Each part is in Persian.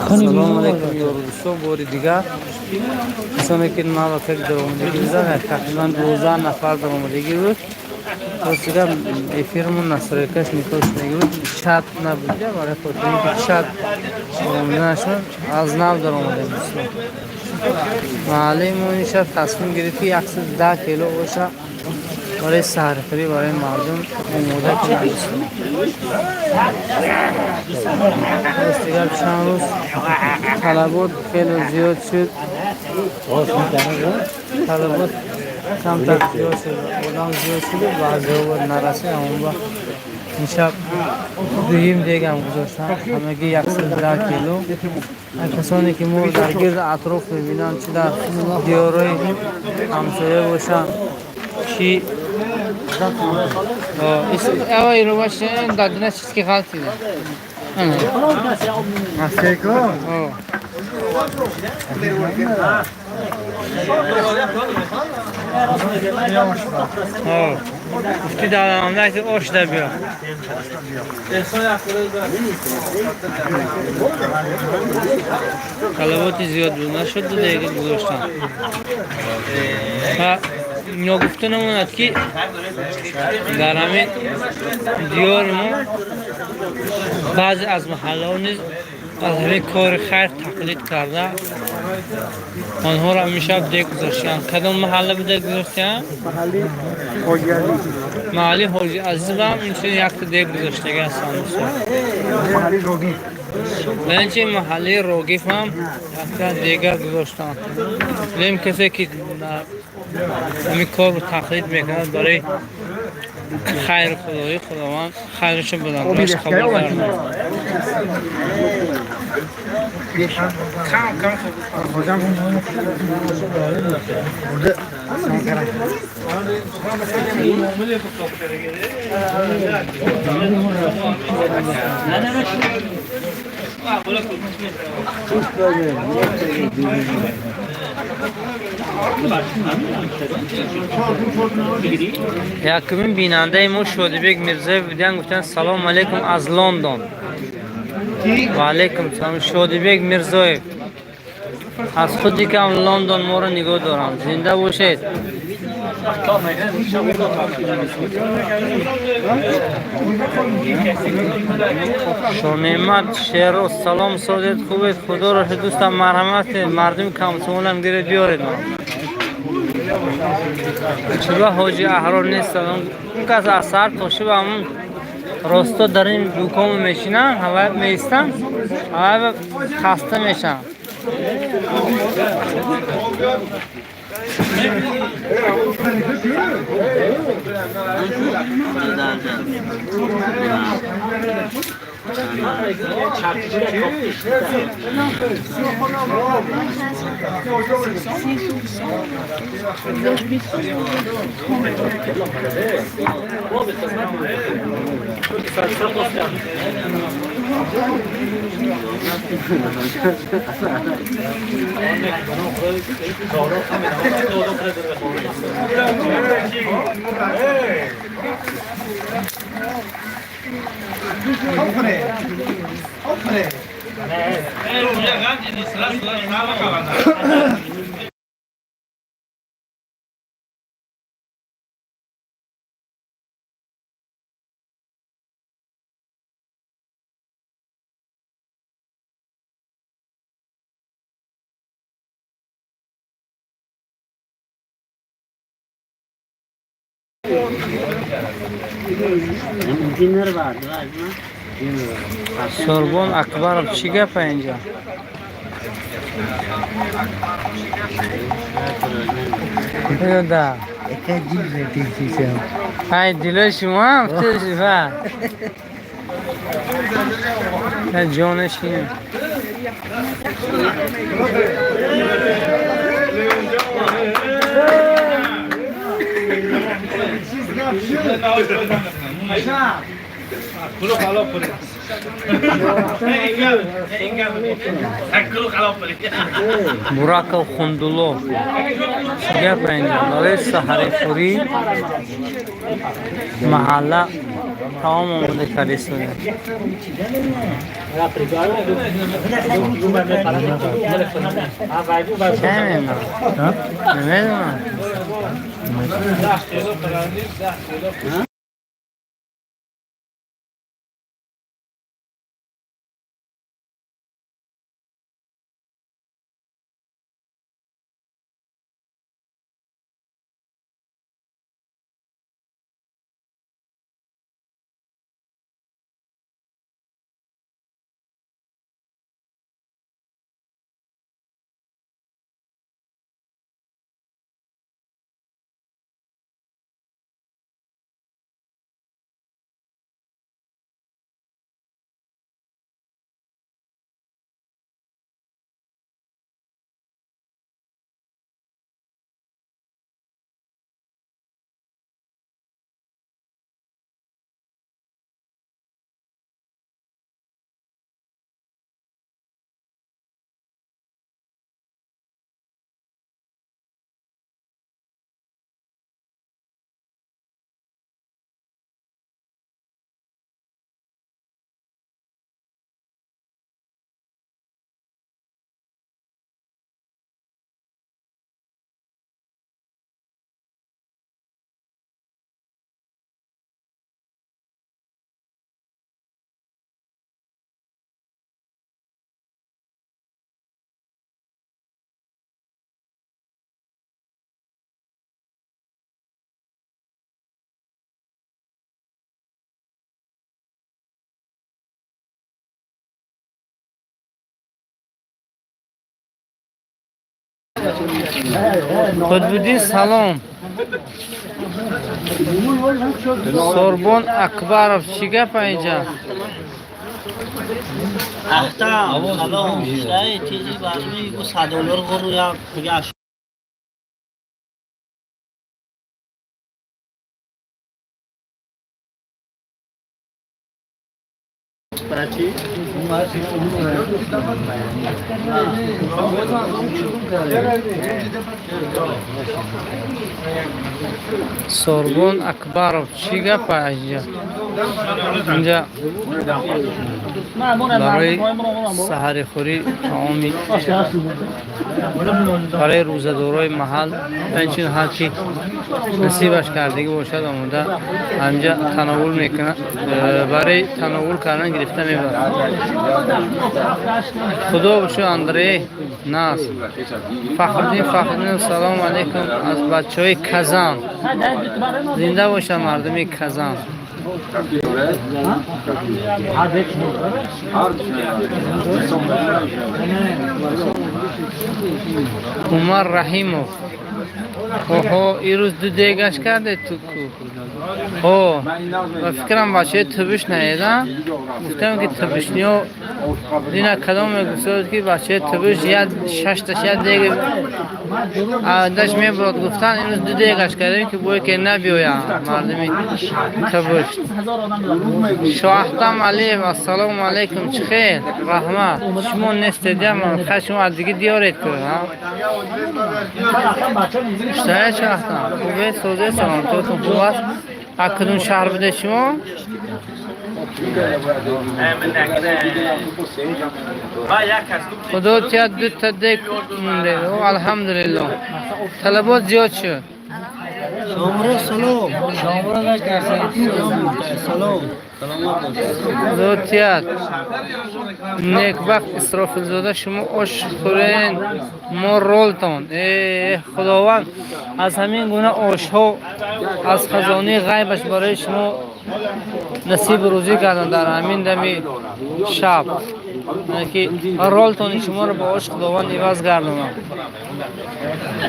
سلام علیکم یارو دوستان، باری دیگر کسانی که ما فکر در آمدگی بزن تقریبا 12 نفر در آمدگی بود. دیگر افیرمون نصرکش میتوش نگید چت نبوده برای خاطر اینکه چت آمده نشد از نو در آمده دوستان. محله ما این شب تصمیم گرفتی 110 کیلو باشه برای سحرخوری برای مردم آماده کنیم دوستان. دیگر چند روز طلبات خیلی زیاد شد، طلبات کم زیاد شد، آدم زیاد شده بعضی ها نرسه. اما این شب دویم دیگه هم گذاشتن همگی 110 کیلو. کسانی که ما در گرد اطراف میبینن چه در دیارای همسایه باشن چی اوه رو باشه دادنه چیز که غلطی ده Maseko? گفتی دادم ده که آش ده بیا طلباتی زیاد بود نشد دو دیگه گذاشتن. اینا گفته نموند که در همین دیار ما بعضی از محله ها نیز از همین کار خیر تقلید کرده آنها را همیشه دیگ گذاشتن. کدام محله به دیگ گذاشتن؟ محله حاجی عزیز هم اینچه یک تا دیگ گذاشته هستن. محلی روگی اینچه محله روگیف هم یک تا دیگر گذاشتن. لیم کسی که همین کار رو تقلید میکنه برای خیر خدایی خداوند خیرشو بدن باش قبول کردن. یکمین بیننده ما شادیبک میرزایی بودن، گفتن سلام علیکم از لندن. و علیکم سلام. شادیبک میرزایی از خودی که هم لندن ما رو نگاه دارم. زنده باشید. شونیمت شهر و سلام سازید خوبید. خدا را دوستم مرحمت مردم کم سمولم گیره بیارید. شبه حاجی احرار نیست. اون کس اثر تا شبه همون راستا در این دوکام میشینن هوا میستن هوا خسته میشن. سربون اکبر چی گفت اینجا؟ ده های دیل شما هم شفا جانش اینه. Burak Khundulov gap endi. Sahari Khuri mahalla تمام آماده کردی شده. چه می‌دونم؟ نمی‌دونم. خودبودی سلام. سوربن اکبرов چی گپ اینجا؟ احترام سلام شای چیزی برمی گو $100 رو یا بگش برای چی؟ سوربن اکبرov چی گپ اینجا؟ اینجا برای سحری خوری تمامی برای روزه‌دارای محل همچنین هر کی نصیبش کردگی باشد آمده همینجا تناول میکنه. برای تناول کردن گرفته میبرد. خدا باشو اندری ناس فخردین سلام علیکم از بچه های کزان. زنده باشه مردمی کزان. عمر رحیموف اوه ایروز دو دیگش کرده تو کو. اوه و فکرم بچه تبش نیدن. گفتم که تبشنیو دینا کدام میگوید که بچه تبش یاد شش تا دیگه داش میبرد. گفتن ایروز دو دیگش کردیم که بوی که نبیویا مردمی تبش. شاهدم علی و سلام علیکم چخیر رحمت شما نستدیم خشم دیگه دیارید که شاید شاهدم خوبه سوزه سلام تو خوب است. اکنون شهر بده شما خدا تیاد دو تا دیگ مونده. الحمدلله طلبات زیاد شد. شامره سلام شامره سلام دوتیات نیک وقت اسرافیل زاده شما آش خورین ما رولتان. خداوند از همین گونه آش ها از خزانه غیبش برای شما نصیب روزی کردن در همین دمی شب که رولتان شما رو با آش خداوند عوض گردونم.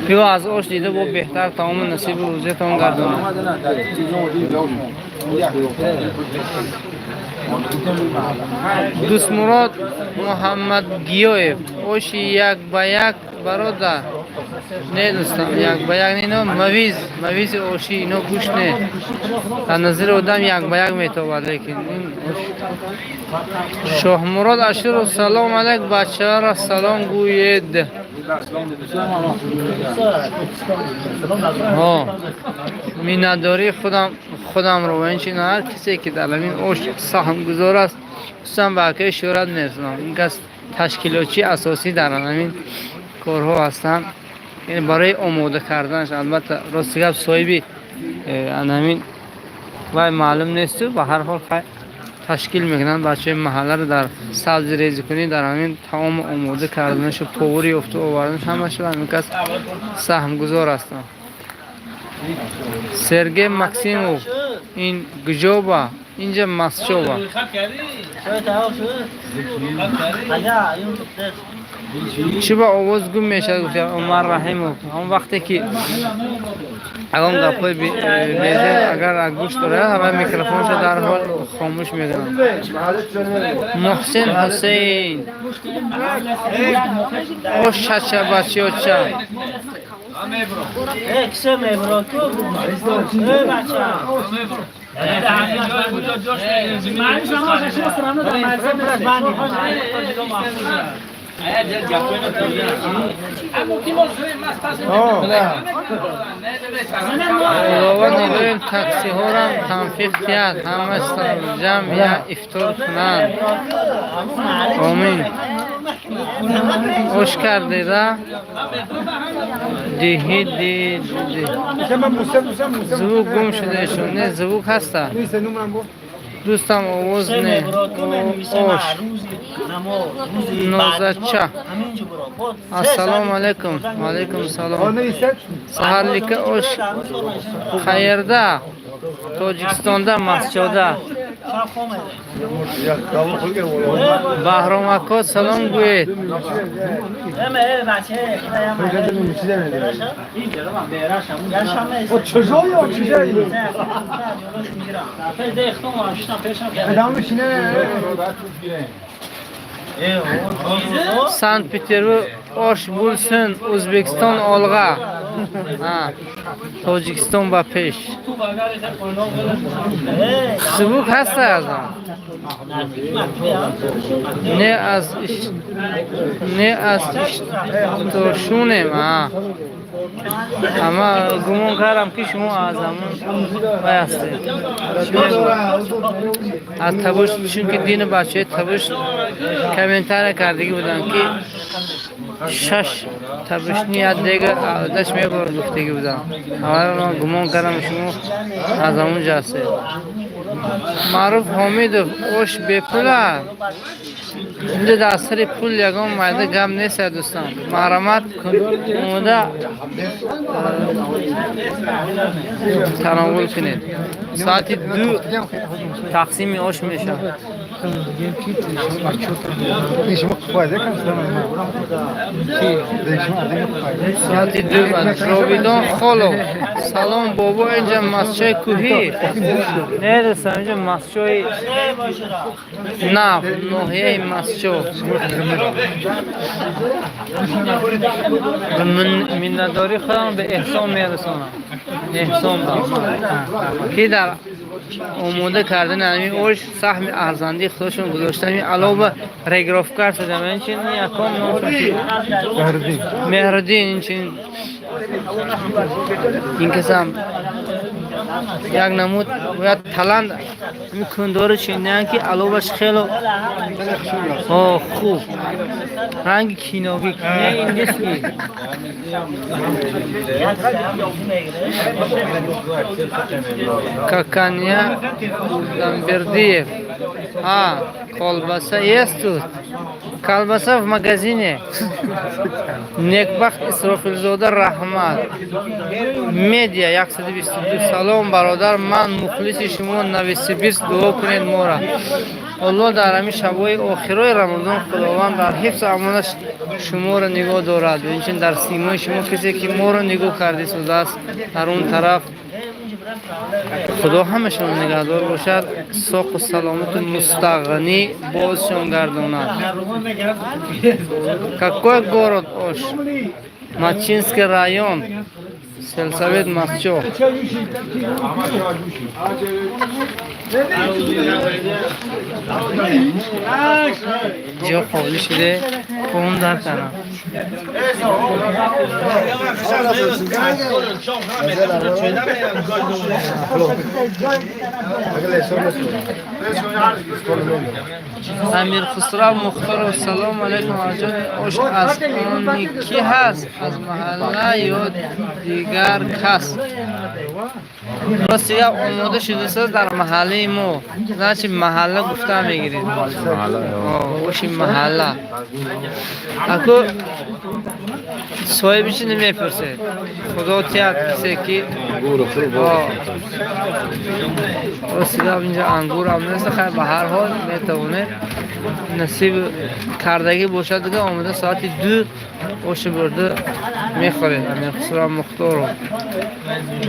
پیو از آش دیده با بهتر تمام نصیب روزی تان گردونم. دوست مراد محمد گیویف اوشی یک با یک برادر نه دوستان یک با یک نه مویز اوشی اینو گوش نه از نظر آدم یک با یک میتواد لیکن شاه مراد اشیر سلام علیک بچه را سلام گوید. ها مینداری خودم خودم رو و این هر کسی که در این اوش سهم گذار است خصوصا باقی شهرت میرسونم. این کس تشکیلاتچی اساسی در همین کارها هستند، یعنی برای آماده کردنش. البته راست گپ صاحبی همین و معلوم نیست و هر حال تشکیل میکنن بچه محله رو در سبزی ریزی کنی در همین تمام آماده کردنش و پوری افت و آوردنش همه شد همین کس سهم گذار هستن. سرگی مکسیموف این گجوبا اینجا مسچوبا چی با آواز گم میشه گفت عمر رحیموف. اون وقتی که اگه گپای بیزه اگر گوش داره همه میکروفونش در حال خاموش میکنن. محسن حسین او شچه بچه ها چه خداوند نیروی تاکسی ها را تنفیق کرد، همه جمع یا افطار کنند. آمین. خوش کردیده دیهی زبوک گم شده شون. نه زبوک هسته دوستم آواز نه اوش نوزچه. السلام علیکم. و علیکم سلام. سهرلیک اوش خیرده توجیکستانده مسجده بحرامکا سلام گوید. سنت پتربورگ osh bo'lsin, O'zbekiston olg'a. Ha. Tojikiston va pesh. Subuk hasta azam. Ne az to shunem. Ha. Ama gumon karam ki shuma azamon bayastid. از تبوش چون که دین بچه تبوش کامنتار کردگی بودن که 6 تبوش نیاد دیگه داشت میگه گفتگی بودن. اولا من گمان کردم شما از همون جاسه. معروف حمید اوش بپلا اینجا دستری پول یکم مایده گم نیست دوستان. مرامت اومده تناول کنید. ساعتی 2 تقسیم اوش میشه. ساعتی 2 رویدان خالو. سلام بابا اینجا مسجد کوهی. نه دوستان اینجا مسجد نف نوحیه مسجد. من نداری خودم به احسان میرسونم. احسان دارم که در آماده کردن همین اوش سهم ارزنده خودشون گذاشتن. علاوه رگراف کرد شدم این چین یکم مهردین این چین این کسام یک نمود باید تلند این کندور چینیان که علاوهش خیلی خوب رنگ کیناوی نه این نیست که کاکانیا Lamberdiyev. Kolbasa есть тут. Колбаса в магазине. Некбахт Исрофилзода Рахмат. Медиа 122. Салом бародар, ман мухлиси шумо Новосибирск дуо кунед мора. Аллоҳ дар ҳамин шабҳои охирои Рамазон худованд дар ҳифзу амонаш шуморо нигоҳ дорад. Инчун дар симои шумо касе ки моро нигоҳ кардисудааст дар он тараф خدا همشون نگهدار باشد. ساق و سلامت مستغنی بازشون گرداند. Какой город Ош? Мачинский район. Сельсовет Масчо. جا خالی شده خون در کنم امیر خسرو مختار سلام علیکم آجان اوش از آنی کی هست از محله یا دیگر کس راستی آماده شده است در محله ما نه چی محله گفته میگیرید اوش محله اکو صاحبش نمیپرسه خدا تیاد کسی که راستی اینجا انگور هم نیست خیلی به هر حال میتونه نصیب کردگی باشد دیگه آمده ساعت 2 اوش برده میخورید امیر خسرو مختار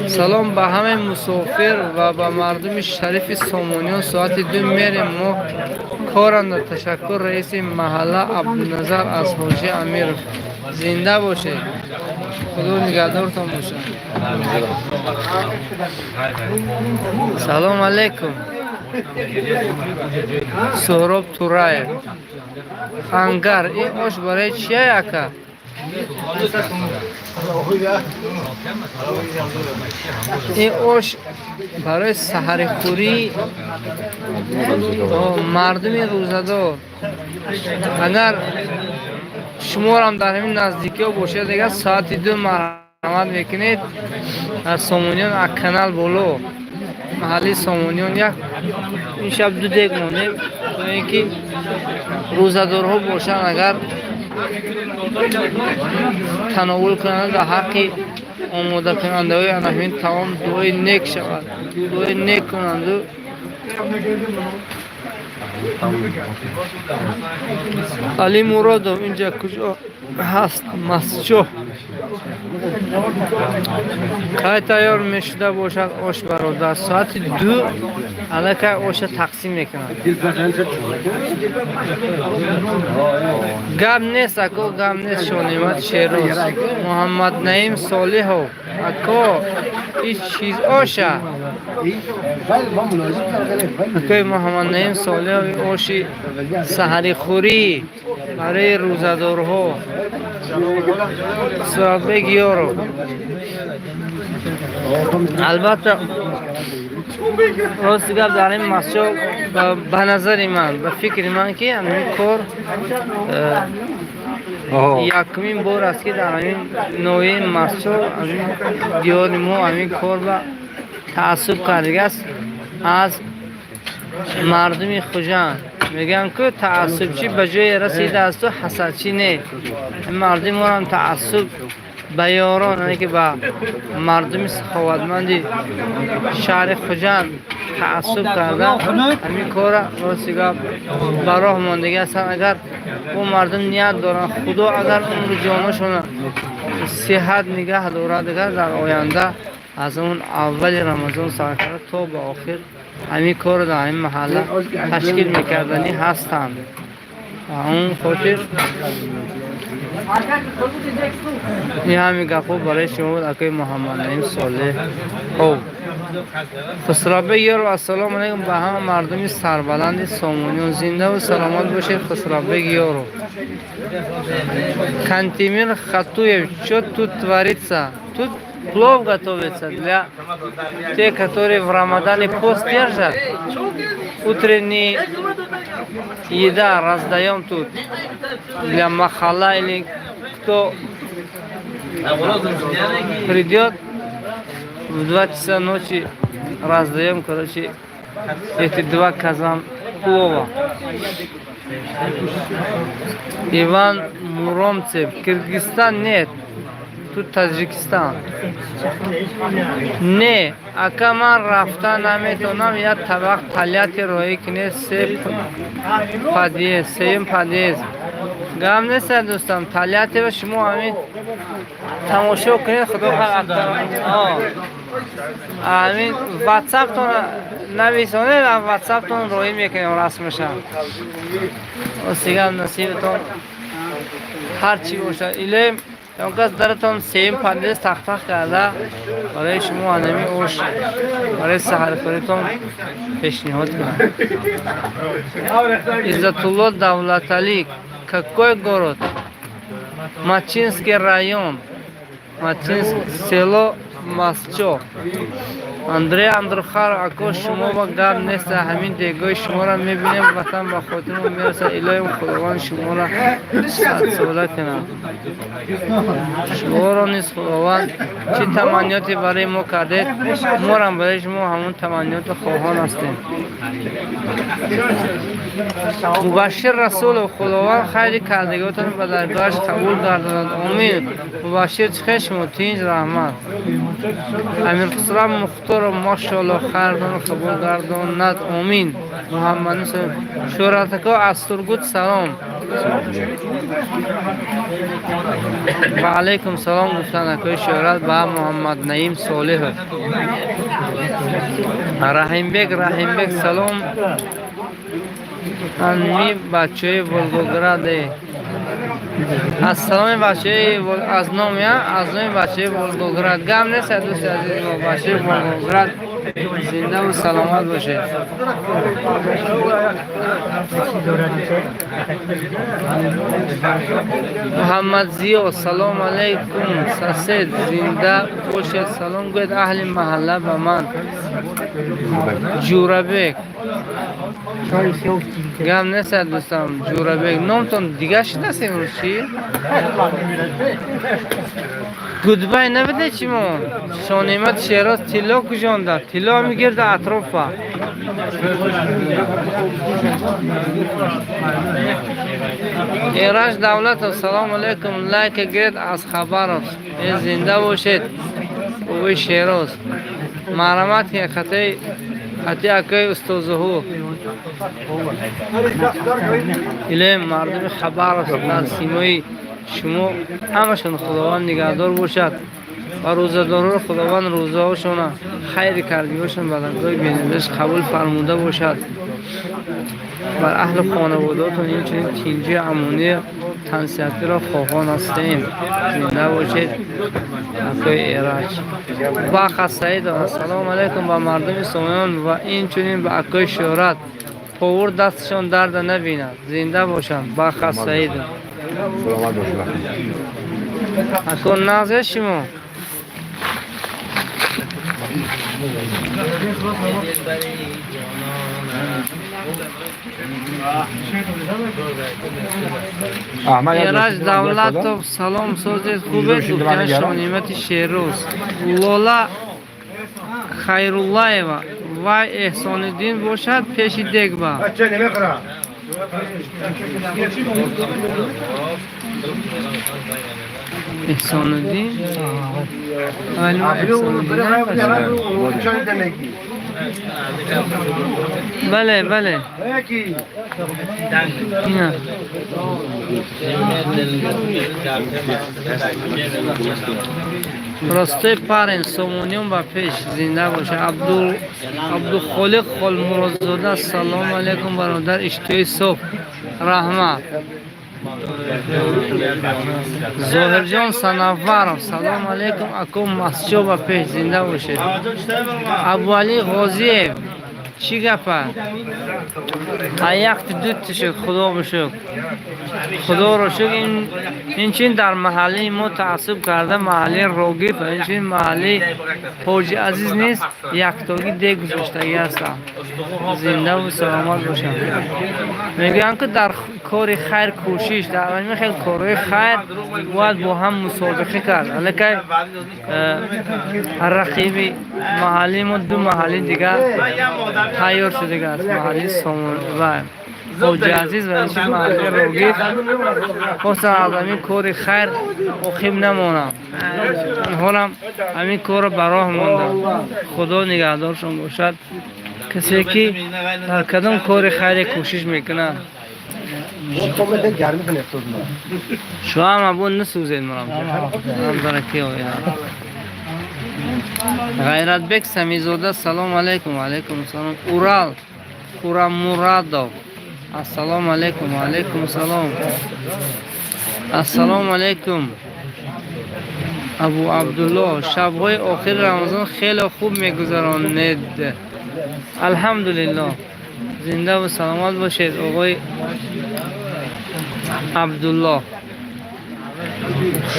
سلام به همه مسافر و به مردم شریف سامانیان ساعت 2 میریم ما کارند تشکر رئیس محله عبدالنظر از حاجی امیر زنده باشه خدا نگهدارتان باشه سلام علیکم سهراب تورای انگر این آش برای چیه یکا این آش برای سحر خوری مردم روزدار اگر شما هم در همین نزدیکی ها باشه دیگه ساعت 2 مرحمت میکنید از سامونیان یک کانال بولو محلی سامونیان یک این شب 2 دیگ مانده تو اینکه روزدار ها باشن اگر تناول کنند در حقی آماده کننده های همین تمام دوی نیک شود دوی نیک کنند علی مرادov اینجا کجا هست مسجد که تیار میشده باشد آش برادر ساعت 2 الکه آش تقسیم میکنند گم نیست اکو گم نیست شانیمت شیروز محمد نعیم صالح اکو هیچ چیز آشه اکوی محمد نعیم صالح آشی سحری خوری برای روزدارها سراب بگیارو البته راست گفت در این مسجد به نظر من به فکر من که همین کار یکمین بار است که در این نوع مسجد دیار ما همین کار به تعصب کرده است از مردم خوجان میگن که تعصب چی به جای رسیده است و حسد چی نه مردم ما هم تعصب به یاران که به مردم سخاوتمند شهر خوجان تعصب کرده همین کار راستی گفت براه ماندگی هستن اگر او مردم نیت دارن خدا اگر عمر جانشون صحت نگه داره دیگر در آینده از اون اول رمضان سرکار تا به آخر همین کار در این محله تشکیل میکردنی هستند اون خاطر این همین گفت برای شما بود اکوی محمد نعیم صالح خسرو یارو السلام علیکم به همه مردم سربلند سامونیان زنده و سلامت باشید خسرو یارو Кантемир Хатуев, что тут творится? Тут плов готовится для тех, которые в Рамадане пост держат. Утренняя еда раздаем тут для махалла или кто придет в 2 часа ночи раздаем, короче, эти 2 казан плова. Иван Муромцев, Кыргызстан нет, тут Таджикистан. Не, ака ман рафта наметонам я табақ талияти роҳӣ кунед сеюм подъезд. Гам нест дӯстам, талияти ва шумо ҳамин тамошо кунед худо ҳамин ватсаптон нависонед, ватсаптон роҳӣ мекунем расмаша. Осигам насибатон ҳарчи бошад. Иле اون کس درتون سیم پردیس تخت کرده برای شما آنمی اوش برای سحرکاریتون پیشنهاد کنم. عزت الله دولت علی какой город? Мачинский район, Мачинский село Масчо. Андрей Андрухар, ако шумо ба гап нест, ҳамин дегои шуморо мебинем, ватан ба хотирмо мерасад. Илоҳи худованд шуморо садсола кунад. шуморо низ худованд чӣ таманниёте барои мо кардед, морам барои шумо ҳамон таманниёту хоҳон ҳастем. мубашшир расулов, худованд хайри кардагиҳоятонро ба даргоҳаш қабул гардонад. омин. мубашшир чӣ хел шумо? тинч, раҳмат. амирхусрав мухторов машоалло хайрдон қабул гардонад. омин. муҳаммад шӯратако аз Сургут салом. ва алайкум салом гуфтанд акои шӯрат ба муҳаммад наим солиҳов. раҳимбек салом. анми бачаҳои волгограде. ассаломи бачаҳои аз номи бачаҳои волгоград гам нест. дӯсти азизи мо бачаҳои волгоград зиндаву саломат бошед. муҳаммад зиё салом алайкум сасед зинда бошед. салом гӯед аҳли маҳалла ба ман. ҷурабек гам нест дӯстам. ҷурабек номтон дига шидаст имрӯз чӣ? гудбай навиде чӣ мо? шонемат шероз тилло кӯҷонда. тилло мигирда атрофа. эраш давлатов салому алайкум лайка гиред аз хабаров. зинда бошед ои шероз. марҳамат хати акои устозуҳу. иле мардуми хабаров дар симои шумо ҳамашон худованд нигаҳдор бошад ва рӯзадорро худованд рӯзаҳошона хайри кардигиҳошон ба даргоҳи беназираш қабул фармуда бошад. бар аҳли хонаводаатон инчунин тинҷи амонӣ тансиятиро хоҳон ҳастем. зинда бошед акои эрач. бахат саидов ассалому алайкум ба мардуми сомиён ва инчунин ба акои шӯрат. повур дасташон дарда набинад. зинда бошанд. бахат саидов. акон нағзе шумо? эраш давлатов салом созед хубед. гуфтан шонимати шерӯз. лола хайруллаева вай эҳсониддин бошад пеши дегба. эҳсониддин бале ростой парен сомониён ба пеш. зинда боша. абдухолиқ холмуродзода салому алайкум бародар иштои соф. раҳмат. зоҳирҷон санавваров салому алайкум аком масчо ба пеш. зинда бошед. абуалӣ ғозиев чӣ гапа? аяқти дутти шуд. худо бишук. худоро шук. инчунин дар маҳаллаи мо таассуб карда маҳаллаи рогиф ва инчунин маҳаллаи ҳоҷи азиз низ яктоги дег гузоштагӣ ҳастанд. зиндаву саломат бошанд. мегӯянд ки дар кори хайр кӯшиш дар хел корҳои хайр бояд бо ҳам мусобиқа кард. алакай рақиби маҳаллаи мо ду маҳалли дигар тайёр шудагааст. маҳаллаи ва ҳоҷи азиз ва инчунин маҳаллаи рогиф хостан аз ҳамин кори хайр оқиб намонам. инҳолам ҳамин корро ба роҳ мондам. худо нигаҳдоршон бошад. касе ки дар кадом кори хайре кӯшиш мекунад. шуам абон насӯзед мурам. ғайратбек самизода салому алайкум. алайкум салом. урал хурамурадов ассалому алайкум. алайкум салом. ассалому алайкум. ابو عبدالله شب‌های آخر رمضان خیلی خوب میگذرانید. الحمدلله. زنده و سلامت باشید آقای عبدالله.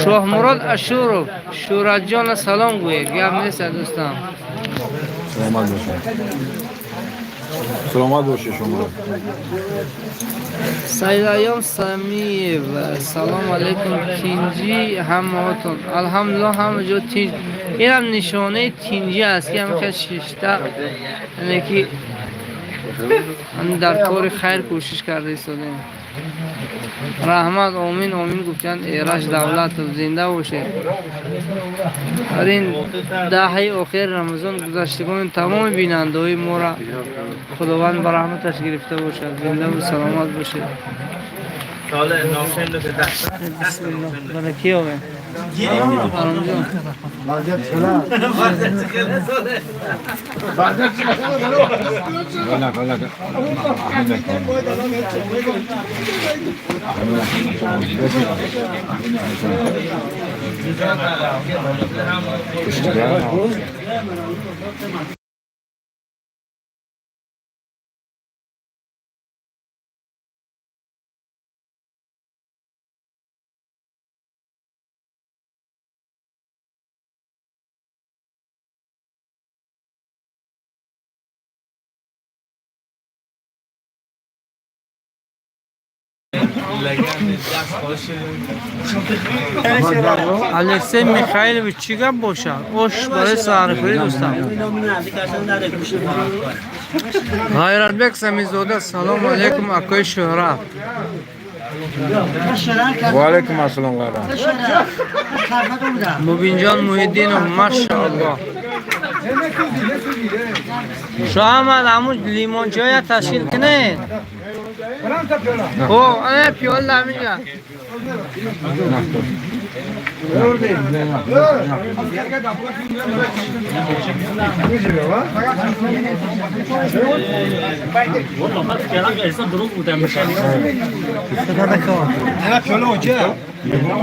شاه مراد اشورو شورت جان سلام گویید. گپ نیست دوستان. سلامت باشه. سلامت باشه شما. سید ایام سمیه و سلام علیکم تینجی همهاتون. الحمدلله همه جا تینج. این هم نشانه تینجی است که همه ششتا یعنی که در کار خیر کوشش کرده ایستادیم. رحمت آمین آمین گفتن ایرش دولت زنده باشه. در این دهه آخر رمضان گذشتگان تمام بیننده های ما را خداوند به رحمتش گرفته باشد. زنده و سلامت باشه. بسم الله. برای کی آقای؟ آرام جان. الکسی میخایلویچ چی گپ باشه؟ اوش برای سحرخوری دوستان. غیرتبک سمیزاده سلام علیکم اکوی شهرت. و علیکم السلام غیرت. مبین جان محیدین ماشاءالله. شاه احمد همون لیمونچای تشکیل کنه. او انا پیول نمیگم.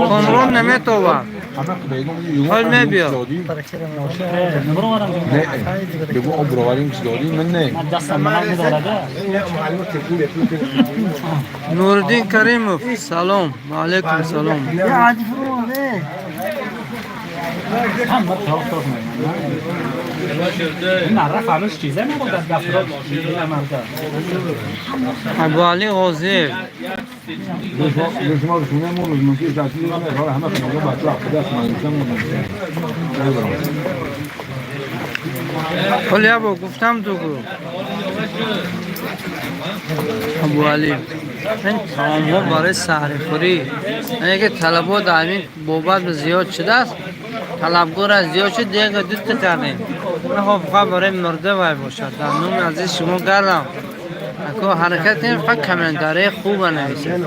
کنرون نمیتوه. حال میبیا. نه بگو ابرواریم چی دادی من نه. نوردین کریموف سلام علیکم سلام. ابو علی غازی ولی ابو گفتم تو گو ابو علی این تمام برای سحری خوری اینه که طلبات همین بابت زیاد شده است. طلبگار از زیاد شد دیگه دوست کردیم. من خب برای مرده وای باشد. در نوم عزیز شما کردم اکو حرکت این فقط کامنتاره خوب نویسه.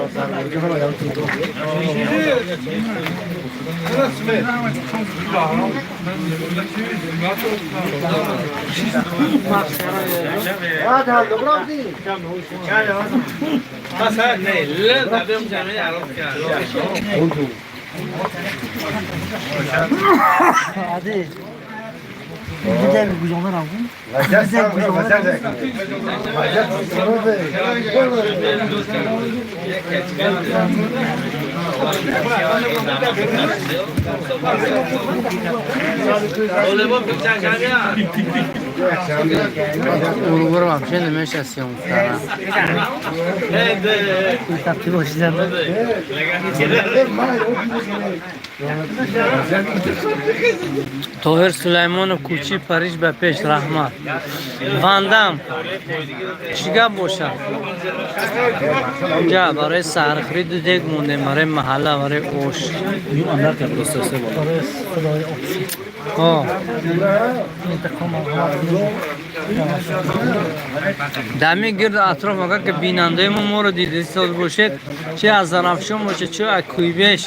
Güzel bir kucağına aldım. Güzel bir kucağına aldım. Uruguay var. Şimdi meşasyon sana. Tatlı başlayalım. طاهر سلیمانov کوچی پریش به پیش رحمت واندم چیگه باشه اینجا برای سرخری دو دیگ مونده برای محله برای اوش دمی گرد اطراف اگر که بیننده ما رو دیده سال باشید چه از زرافشان باشه چه از کویبش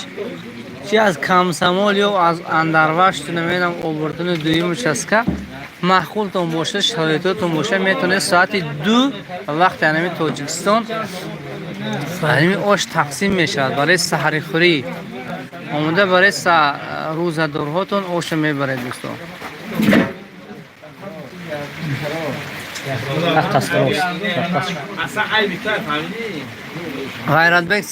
چی از کمسمال یا از اندروشت نمیدونم آوردن دویمش است که معقولتون باشه شرایطتون باشه میتونه ساعت 2 وقت یعنی تاجیکستان یعنی آش تقسیم میشد برای سحری خوری آمده برای روزدارهاتون اوش میبره دوستان. غیرتبک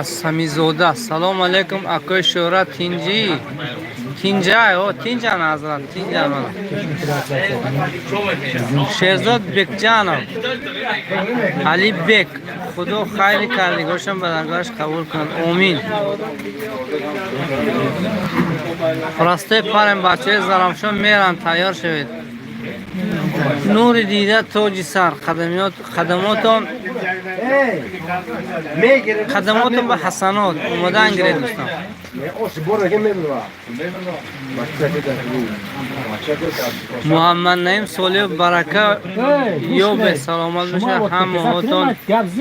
سمیزاده سلام علیکم اکای شهرت تینجی تینجای او تینجان حضرت تینجان شهرزاد بک جانم علی بک خدا خیلی کردگاشم به درگاهش قبول کن آمین. راسته پرم بچه زرمشان میرن تیار شوید. نور دیده تاج سر خدماتون به حسنات اومدن گره دوستان. محمد نعیم صالح برکه یا به سلامت بشه همه هاتون،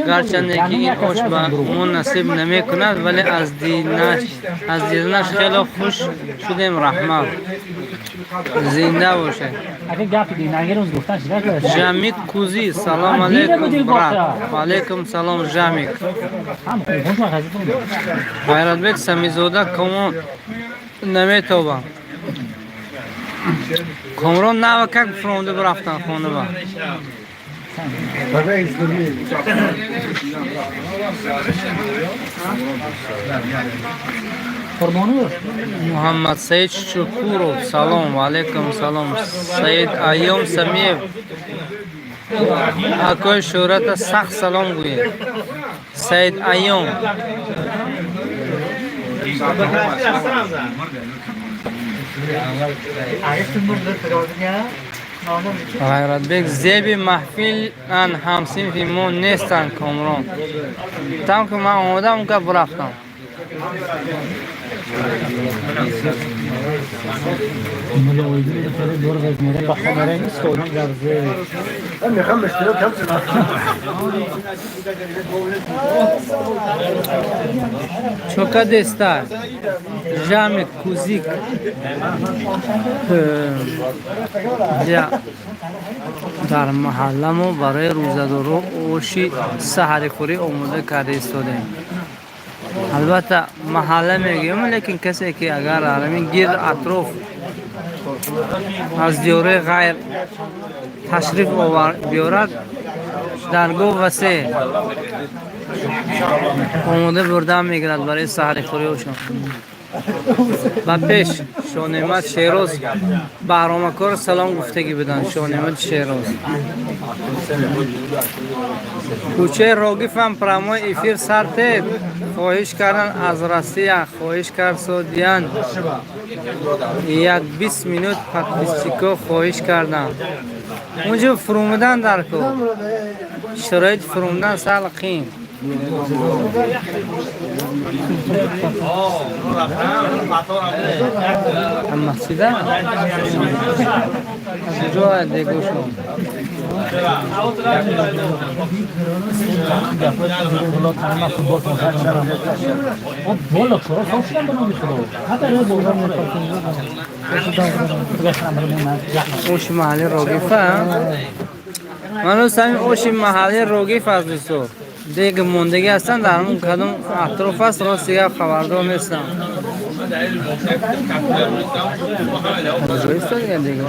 گرچنده که این آش به اون نصیب نمی کند ولی از دیدنش خیلی خوش شدیم. رحمت زنده باشه. جامیک کوزی سلام علیکم برات. و علیکم سلام جامیک. غیرتبک سمیزاده کمون نمیتوبه کامران نه وکک فرونده برفتن خونه با محمد سید شکورو سلام و علیکم سلام. سید ایوم سمیب اکای شهرت سخت سلام گویه. سید ایوم غیرتبک زیبی محفل ان همسین فیمون نیستن کامران تام که من آمدم اون که برفتم. چوکا دستا جام کوزیک در محله ما برای روزدارو اوشی سحری خوری آماده کرده استادیم. البته محله میگیم لیکن کسی که اگر عالمی گیر اطراف از دیاره غیر تشریف بیارد درگاه وسیع آماده بردن میگیرد برای سحری خوری اوشون. و پیش شانمت شیروز برنامه‌کار سلام گفتگی بدن. شانمت شیروز کوچه راگیف هم پرمای افیر سرتید خواهش کردن از رسیه خواهش کرد سودیان یک 20 مینوت پاکستیکو خواهش کردن اونجا فرومدن در کو شرایط فرومدن سال قیم اما سیده از جا دیگو شو اوش محلی روگیفه منو سمی اوش محلی روگیفه از دوستو دیگه موندگی هستن در همون کدوم اطراف است راستی خبردار نیستم. جویست دیگه دیگه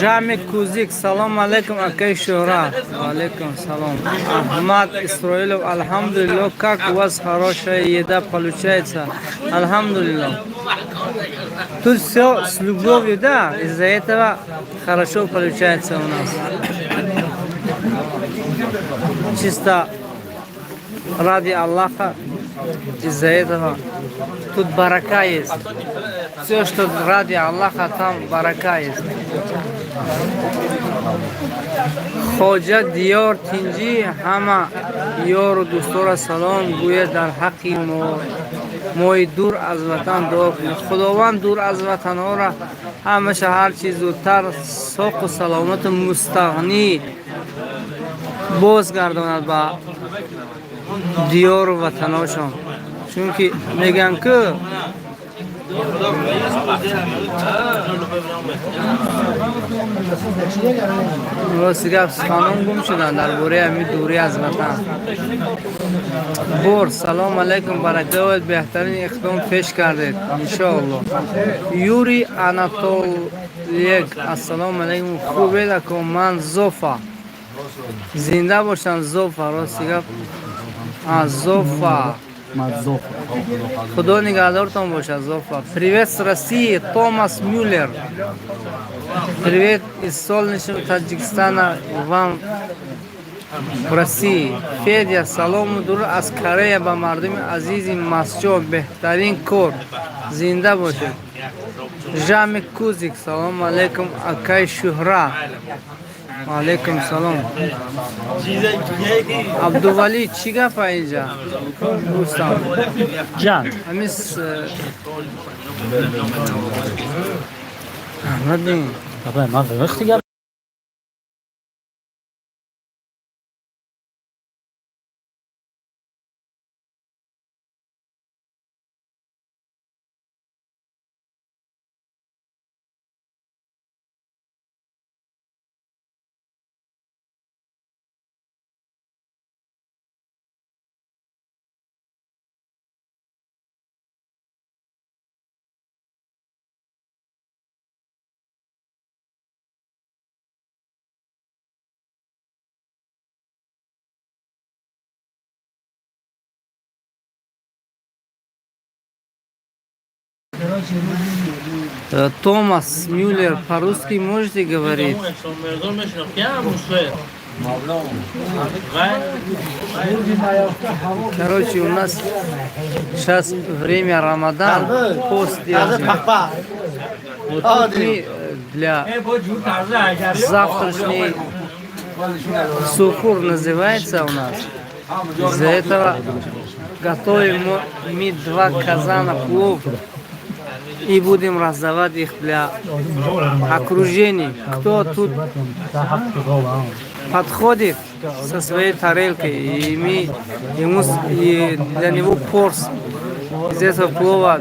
جامع کوزیک سلام علیکم اکای شهرت. علیکم سلام. احمد اسرائیلов الحمدلله как у вас хорошая еда получается. Алхамдулилlah. Тут все с любовью, да, из-за этого хорошо получается у нас. Чисто ради Аллаха, из-за этого тут барака есть. Все, что ради Аллаха, там барака есть. Ходжа Диор Тинджи ҳама ёру дӯстора салом гӯяд дар ҳаққи мои дур аз ватан дуо кунед. Худованд дур аз ватанҳоро ҳамаша ҳарчи зудтар соқу саломату мустағнӣ бозгардонад ба диёру ватанҳошон. Чунки мегӯянд ки راستی گفت خانم گم شدن در بوره همی دوری از وطن. بور سلام علیکم، برکه باید بهترین اقدام پیش کردید انشاءالله. یوری اناتولیک السلام علیکم، خوبه دکم من زوفا زنده باشن زوفا. راستی گفت زوفا خدا نگهدارتان باشه زوفا. Привет с России, Томас Мюллер. Привет из солнечного Таджикистана вам в России. Федя салом дур аз Корея ба мардуми азизи Масчо беҳтарин кор зинда бошед. Жами Кузик салом алейкум акай Шуҳра. алейкум салом. Абдували чӣ гапа инҷа дӯстам ҷан ҳамис аҳмадин ман вақти гап Томас Мюллер, по-русски можете говорить? Короче, у нас сейчас время Рамадан, пост держим. Вот тут мы для завтрашней сухур называется у нас. Из-за этого готовим мы 2 казана плов и будем раздавать их для окружения. Кто тут подходит со своей тарелкой, и мы и для него порс из этого плова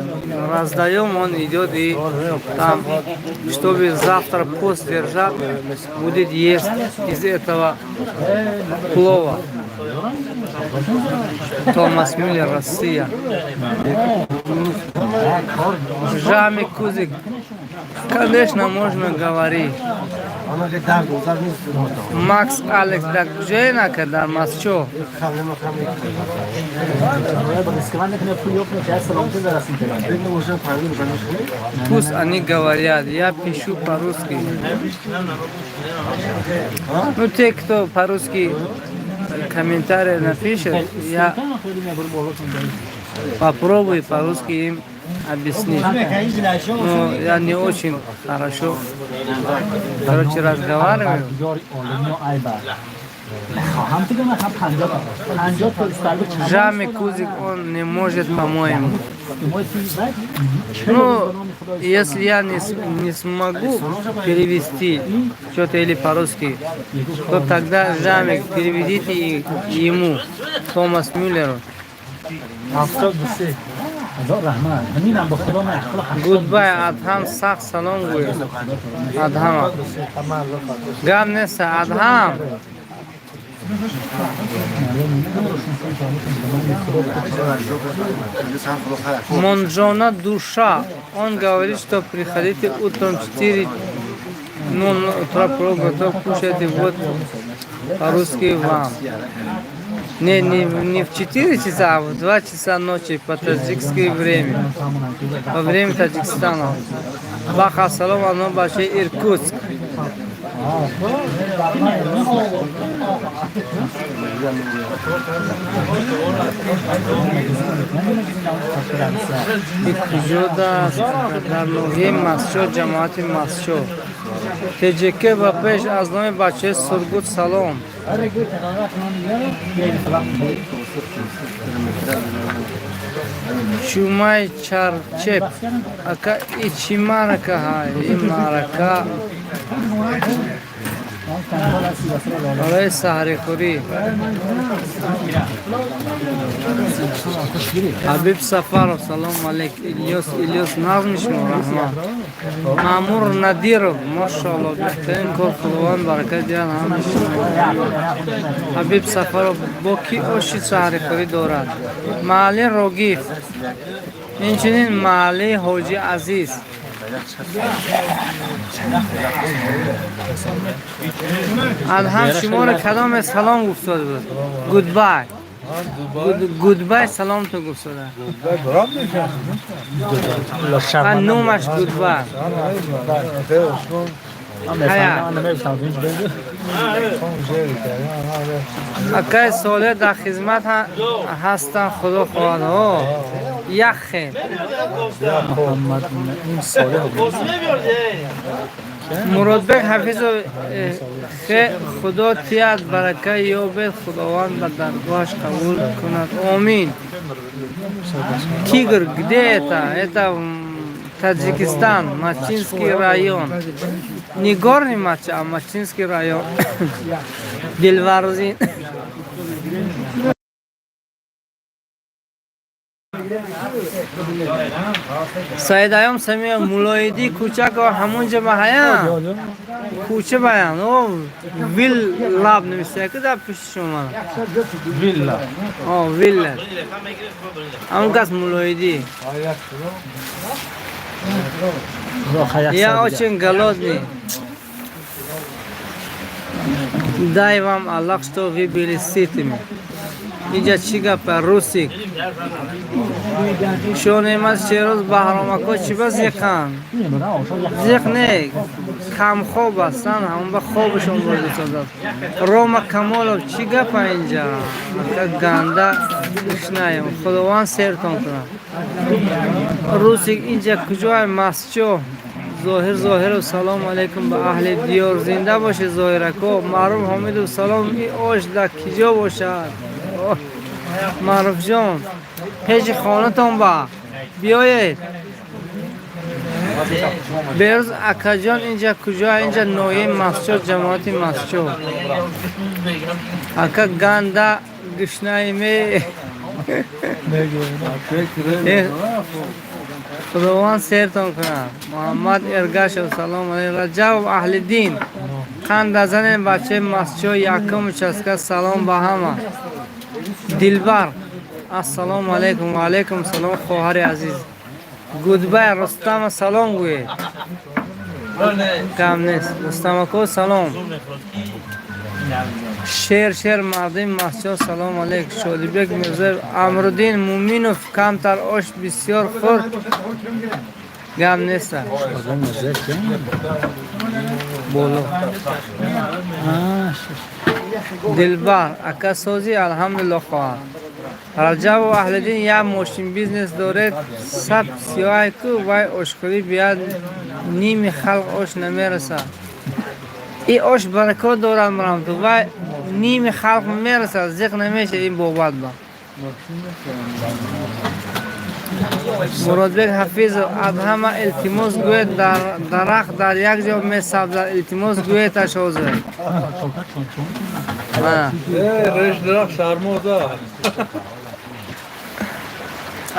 раздаем, он идет и там, чтобы завтра пост держать, будет есть из этого плова. Томас Мюллер, Россия. Жами Кузик. Конечно, можно говорить. Макс Алекс, так Жена, когда Масчо. Пусть они говорят, я пишу по-русски. Ну, те, кто по-русски комментарии напишет, я попробую по-русски им объяснить. Но я не очень хорошо, короче, разговариваю. Жами Кузик, он не может, по-моему. Ну, если я не смогу перевести что-то или по-русски, то тогда Жами переведите ему, Томас Мюллеру. Goodbye, Adham, sağ salon buyur. Adham. Gam neyse, Adham. Монжона душа. Он говорит, что приходите утром 4 утра готов кушайте вот по-русски вам. Не в 4 часа, а в 2 часа ночи по таджикское время. Во время Таджикистана. Баха салам, оно баши Иркутск. Икужода, Дарноги, Масчо, Джамаати Масчо. ТЖК ба пеш аз номи бачаи Сургут салом. Чумай Чарчеп. Ака ичи марака хай, и марака. برای سحری خوری حبیب سفر سلام علیک الیاس نظم شما رحمان مامور ندیرov ماشاءالله بهترین کار خداوند برکت دیان همه شما حبیب سفر با کی آشی سحری خوری دارد محلی روگیف اینچنین محلی حاجی عزیز ادهم شما را کدام سلام گفتاده بود گودبای سلام تو گفتاده و نومش گودبای اکای ساله در خدمت هستن خدا خواهد ها یخه مراد بک حفیظ خدا تیاد برکه یابد خداوند به درگاهش قبول کند آمین تیگر گده ایتا تاجیکستان ماچینسکی رایون نیگورنی ماچینسکی رایون دلوارزین سعید ایام سمیه مولایدی کوچک و همون جمعه هایم کوچه بایم او ویل لاب نمیسته که در پیش شما ویل لاب ویل لاب همون کس مولایدی یا اوچن گلوز نی دایوام الله شتو وی بیلی سیتیم اینجا چی گپ روسیک شونه ماست چه روز بهرامکو چی بس یکان زیخ نه کم خوب هستن همون به خوبشون برده سازد روما کمالو چی گپ اینجا گنده اشنایم خداوند سرتون کنم روسیک اینجا کجای مسجو ظاهر و سلام علیکم به اهل دیار زنده باشه ظاهرکو معروف حمید و سلام ای آش در کجا باشد معروف جان پیش خانتان با بیایید برز اکا جان اینجا کجا اینجا نوعی مسجد جماعتی مسجد اکا گنده گشنایی می خداوند سرتان کنم محمد ارگاش و سلام علیکم رجب و اهل دین خند زن بچه مسجد یکم چسکه سلام به همه دلبر السلام علیکم و علیکم سلام خواهر عزیز گودبای رستم سلام گوید کم نیست رستم کو سلام شیر مردم مسجد سلام علیکم شادیبک میرزا امرالدین مومینوف کمتر آش بسیار خور گم نیست بولو دلبر اکا سازی الحمدلله خواهد رجب و اهل دین یا ماشین بیزنس دارد سب سیاه که وای آشخوری بیاد نیم خلق آش نمیرسه ای آش برکات دارد مرم تو وای نیم خلق میرسه زیق نمیشه این بابت با مراد بک حفیظ ادهم التماس گوید درخت در یک جا می سبزد التماس گوید تشوزه رش درخت شرموزه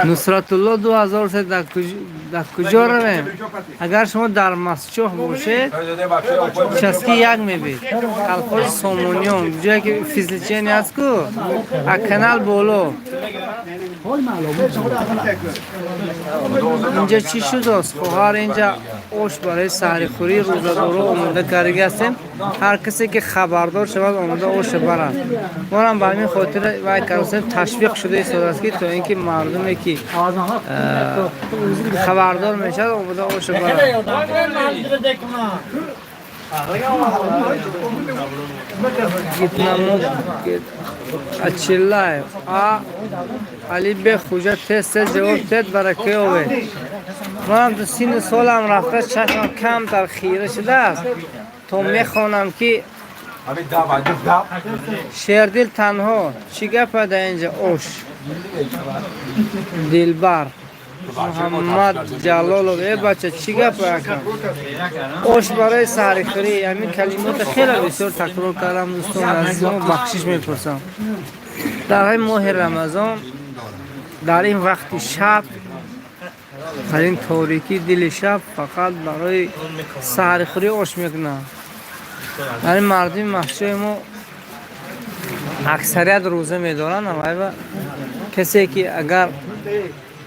نصرت الله 2003 در کجا رویم؟ اگر شما در مسجد باشید چسکی یک میبید الخوش سومونیون جایی که فیزلچینی هست که اکنال بولو اینجا چی شد است؟ خواهر اینجا اوش برای سحری خوری روزادارو آمده کارگی هستیم هر کسی که خبردار شود آمده اوش برند ما هم به همین خاطر وای کارسیم تشویق شده ایستاده است که تا اینکه مردمی که خبردار میشد آمده اوش برند اچلای علی به خوجه تست جواب تد برکه اوه من دو سین سالم رفته چشم کم در خیره شده است تو میخوانم که شیردل تنها چی گفت در اینجا اوش دلبر محمد جلالov ای بچه چی گپ کردم آش برای سحرخوری همین کلمات خیلی بسیار تکرار کردم دوستان عزیزان بخشش میپرسم در این ماه رمضان در این وقت شب در این تاریکی دل شب فقط برای سحرخوری آش میکنم در این مردم محشای ما اکثریت روزه میدارن و کسی که اگر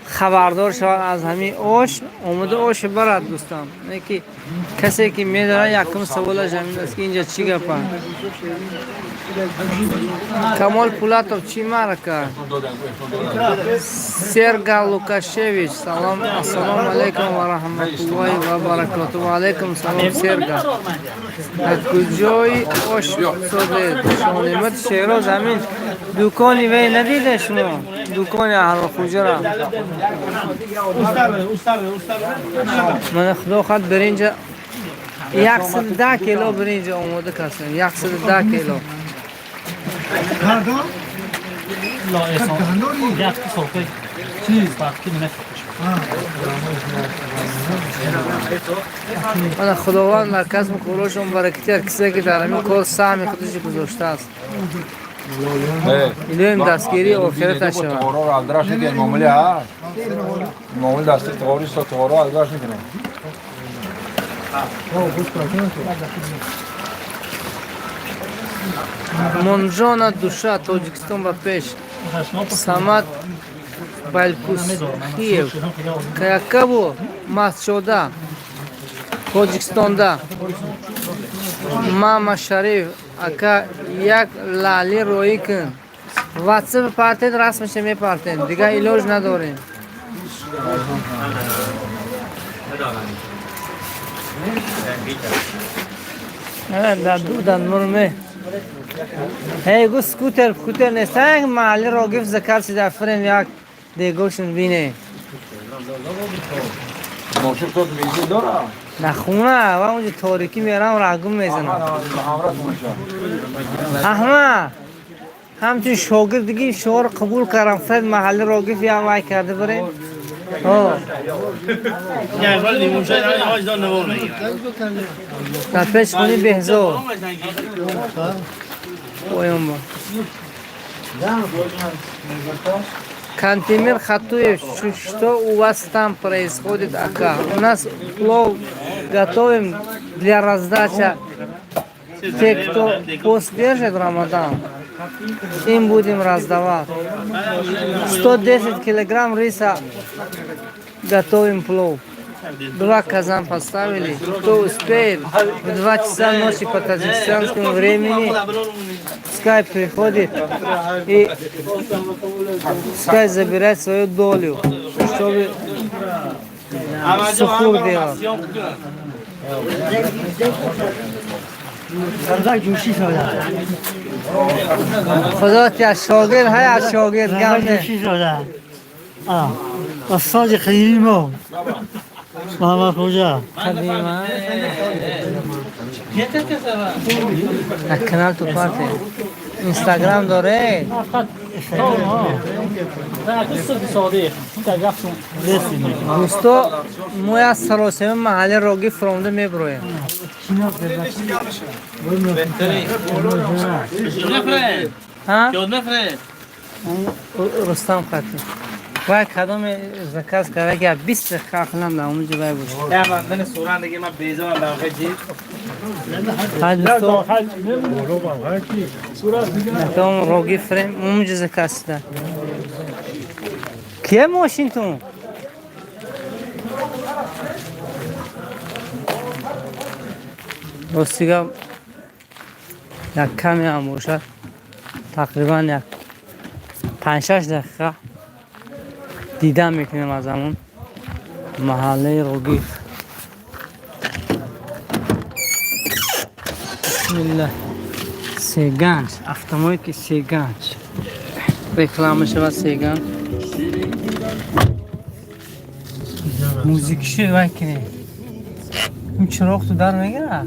خبردار شود از همین آش اومده آش برد دوستان نه که کسی که میداره یکم سوالش همین است که اینجا چی گپه کمال پولاتوف چی مرکه سرگا لوکاشویچ سلام السلام علیکم و رحمت الله و برکاته و علیکم سلام سرگا از کجای آش شده شما نمت شیراز همین دکانی وی ندیده شما دکان اهل خوجه را من خدا خواهد برنج 110 کیلو برنج آماده کردم 110 کیلو Pardon? لا احسان یک سوپه چیز وقتی من خداوند در کسب کارشون برکتی هر کسی که در همین کار سهم خودش گذاشته است این دستگیری آخرتش شود معمول دستی تغاری است تغاری ازش میکنه منجان دوشا تاجیکستان و پیش سمت بلکوسخیف که یکبو مست شده تاجیکستان ده ماما شریف اکا یک لالی روی کن واتساپ پارتید رسمش میپارتید دیگه ایلوج نداریم در دودن مرمه هی گو سکوتر نیستن محلی را گفت زکر سی دفرین یک دیگوشن بینه ماشین تو میزی داره نخونه و اونجا تاریکی میرم رگم میزنم احمد همچون شاگردگی شعار قبول کردم فرد محلی را گفت یا وای کرده بریم در پیش خونی بهزار اویم با Кантемир Хатуев, что у вас там происходит, ака? У нас плов готовим для раздачи те, кто пост держит Рамадан. Им будем раздавать. 110 килограмм риса готовим плов. 2 казан поставили. Кто успеет, в 2 часа ночи по таджикстанскому времени пускай приходит и пускай забирает свою долю, чтобы сухур делать. خدا تیا شاگرد های از شاگرد گرده استاد قدیمی محمد خوجا قدیما کانال تو پارته اینستاگرام داره دوستو موی سراسیم محلی روگی فرونده میبرویم رستم خطی باید کدام زکاز کرده که 20 خاخلم در اونجا باید باشه من سوران دیگه من بیزم در واقع جید کدام روگی فریم اونجا زکاز ده کیه ماشین تو؟ دوستیگه یک کمی هم باشد تقریبا یک 5-6 دقیقه دیدن میکنیم از همون محله روگیف بسم الله سیگنج автомойки سیگنج реклама شود سیگنج موزیکشی وای کنی این چراغ تو در میگیره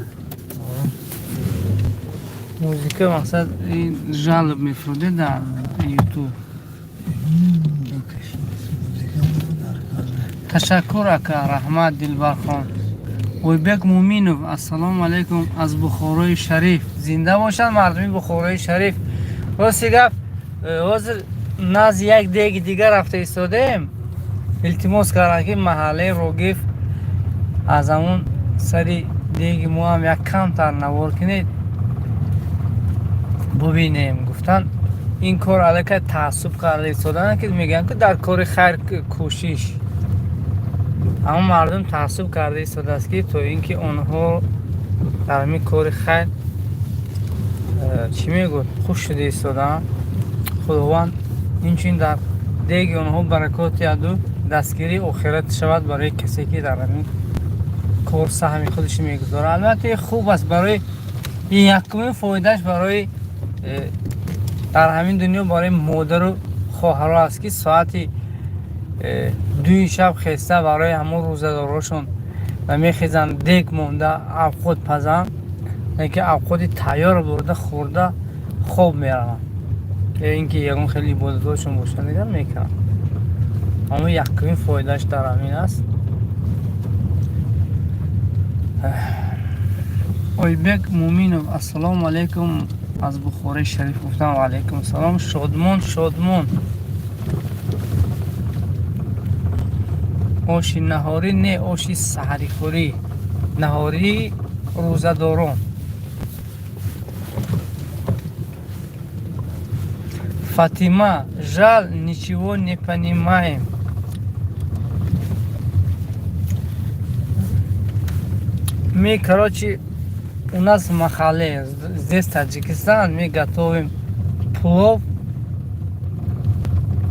موزیک مقصد این جالب میفروده در یوتیوب تشکر اکا رحمت دلبر خان. اویبک مومینوف السلام علیکم از بخارای شریف. زنده باشن مردمی بخارای شریف. راستی گفت حاضر ناز یک دیگ دیگر رفته ایستادیم. التماس کردن که محله روگیف از همون سری دیگی ما هم یک کم تر نوار کنید ببینیم. گفتن این کار علیه تعصب کرده ایستادن که میگن که در کار خیر کوشش. اما مردم تعصب کرده ایستاده است که تو اینکه اونها در همین کار خیر چی میگوید خوش شده ایستادن. خداوند اینچین در دیگه اونها برکات یادو دستگیری آخرت شود برای کسی که در همین کار سهمی خودش میگذاره. البته خوب است برای این یکمین فایدهش برای در همین دنیا برای مادر و خواهرها است که ساعتی 2 شب خسته برای همون روزداراشون و میخیزن دیگ مونده افخود پزن اینکه افخودی تیار برده خورده خوب میرن. اینکه یکون خیلی عبادتاشون باشن دیگر میکنن. اما یکمین فایدهش در همین است. اویبک مومینوف السلام علیکم از بخارای شریف. گفتم و علیکم السلام. شادمان آشی نهاری نه آشی سحری خوری. نهاری روزه دارم. فاطمه жаль ничего не понимаем. Мы, короче, у нас в Махале, здесь Таджикистан, мы готовим плов,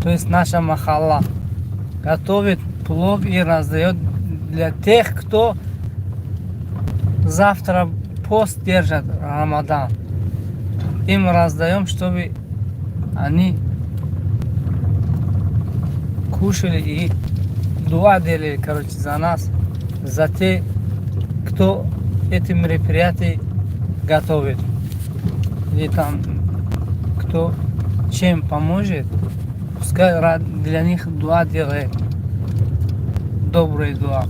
то есть наша Махалла готовит плов и раздает для тех, кто завтра пост держит Рамадан. Им раздаем, чтобы они кушали и дуа делали, короче, за нас, за те, кто эти мероприятия готовит. Или там, кто чем поможет, пускай для них дуа делает. Добрый дуа.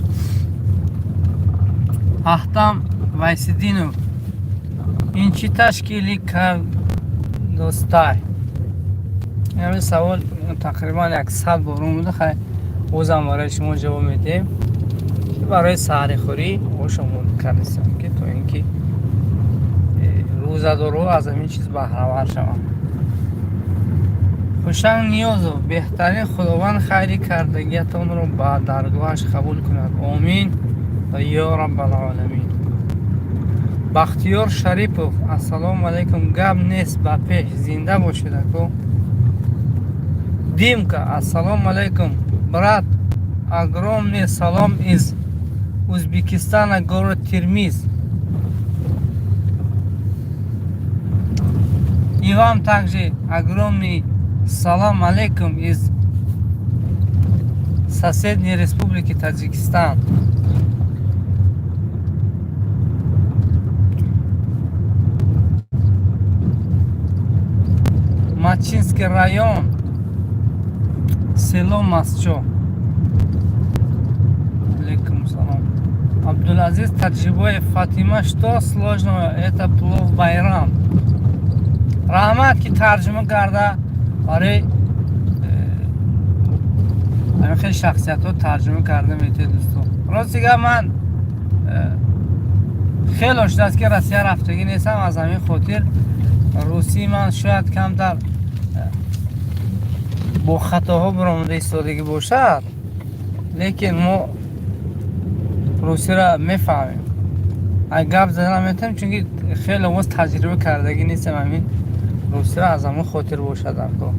Ахтам Вайсидинов. Инчи ташкили как достай. یعنی سوال تقریبا 100 بارون بوده. خیلی بازم برای شما جواب میدیم که برای سحری خوری خوشمون کردیم که تو اینکه روزدارو از همین چیز بهره‌ور شوند. خوشنگ نیازو بهترین خداوند خیری کردگیتون رو با درگاهش قبول کند. آمین و یا رب العالمین. بختیار شریپوف السلام علیکم. گپ نیست با پیش زنده باشید اکو. Димка, ассалам алейкум. Брат, огромный салам из Узбекистана, город Термиз. И вам также огромный салам алейкум из соседней республики Таджикистан. Мачинский район. Село Масчо. Алейкум салам. Абдулазиз Таджибоев. Фатима, что сложного? Это плов байрам. Рахмат ки таржима карда барои خیلی شخصیت ها ترجمه کرده میتونید دوستان. راستیگه من خیلی آشده است که روسیه رفتگی نیستم. از همین خاطر روسی من شاید کمتر با خطاها برآمده ایستادگی باشد، لیکن ما روسی را میفهمیم. اگر گپ زدن میتونیم چون خیلی واسه تجربه کردگی نیستم. همین روسی را از همون خاطر باشد در کار.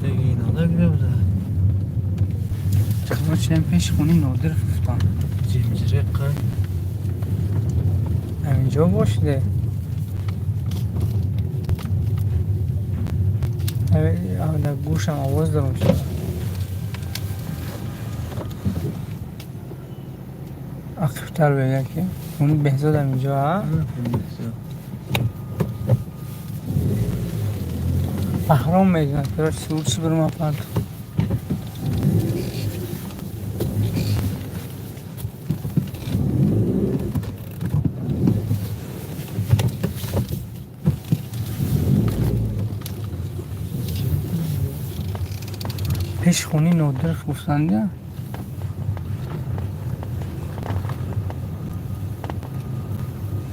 دیگه اینا دیگه بوده. چرا چند پیش خونی نادر رفتن. زنجیره قای. همینجا باشده. در گوشم آواز دارم شده. اخیفتر بگه که اونی بهزاد همینجا ها؟ بحرام میدونن که راش سور چی برم اپند پیش خونی نادر گفتند یا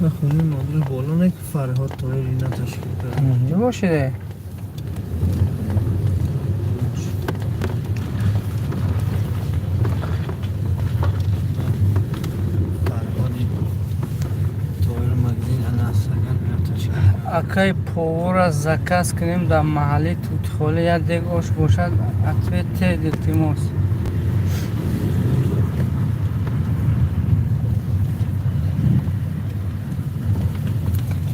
خونه نادر بالا نه که فرهاد طاهری اینا تشکیل کرده. اونجا باشه فرهادی طاهر مگزین انا سگن اینا تشکیل کرده. اکای پاور از زکاس کنیم در محلی توتخوله یا دیگ آش باشد اتوه ته دلتیموس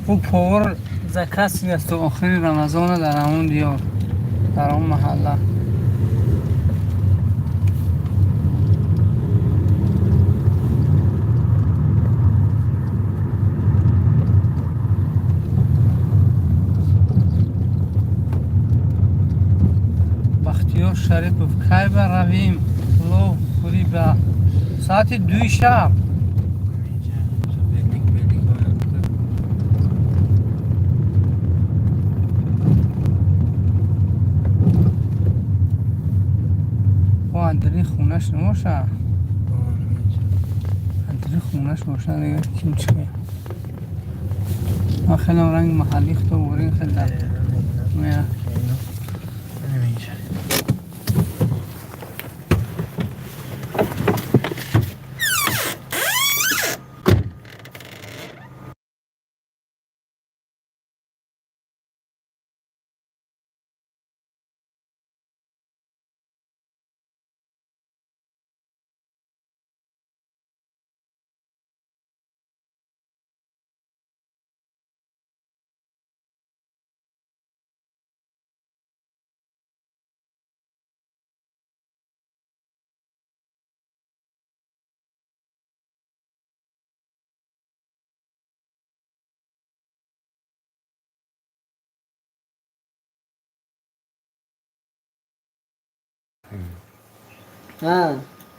او پاور زکاس است تو آخری رمضان در همون دیار در همون محله بختیار شریف گفت کی برویم پلو خوری به ساعت 2 شب و اندری خونش نماشه اندری خونش باشه دیگه کیم چیه من خیلی رنگ محلی خطا بورین خیلی در میره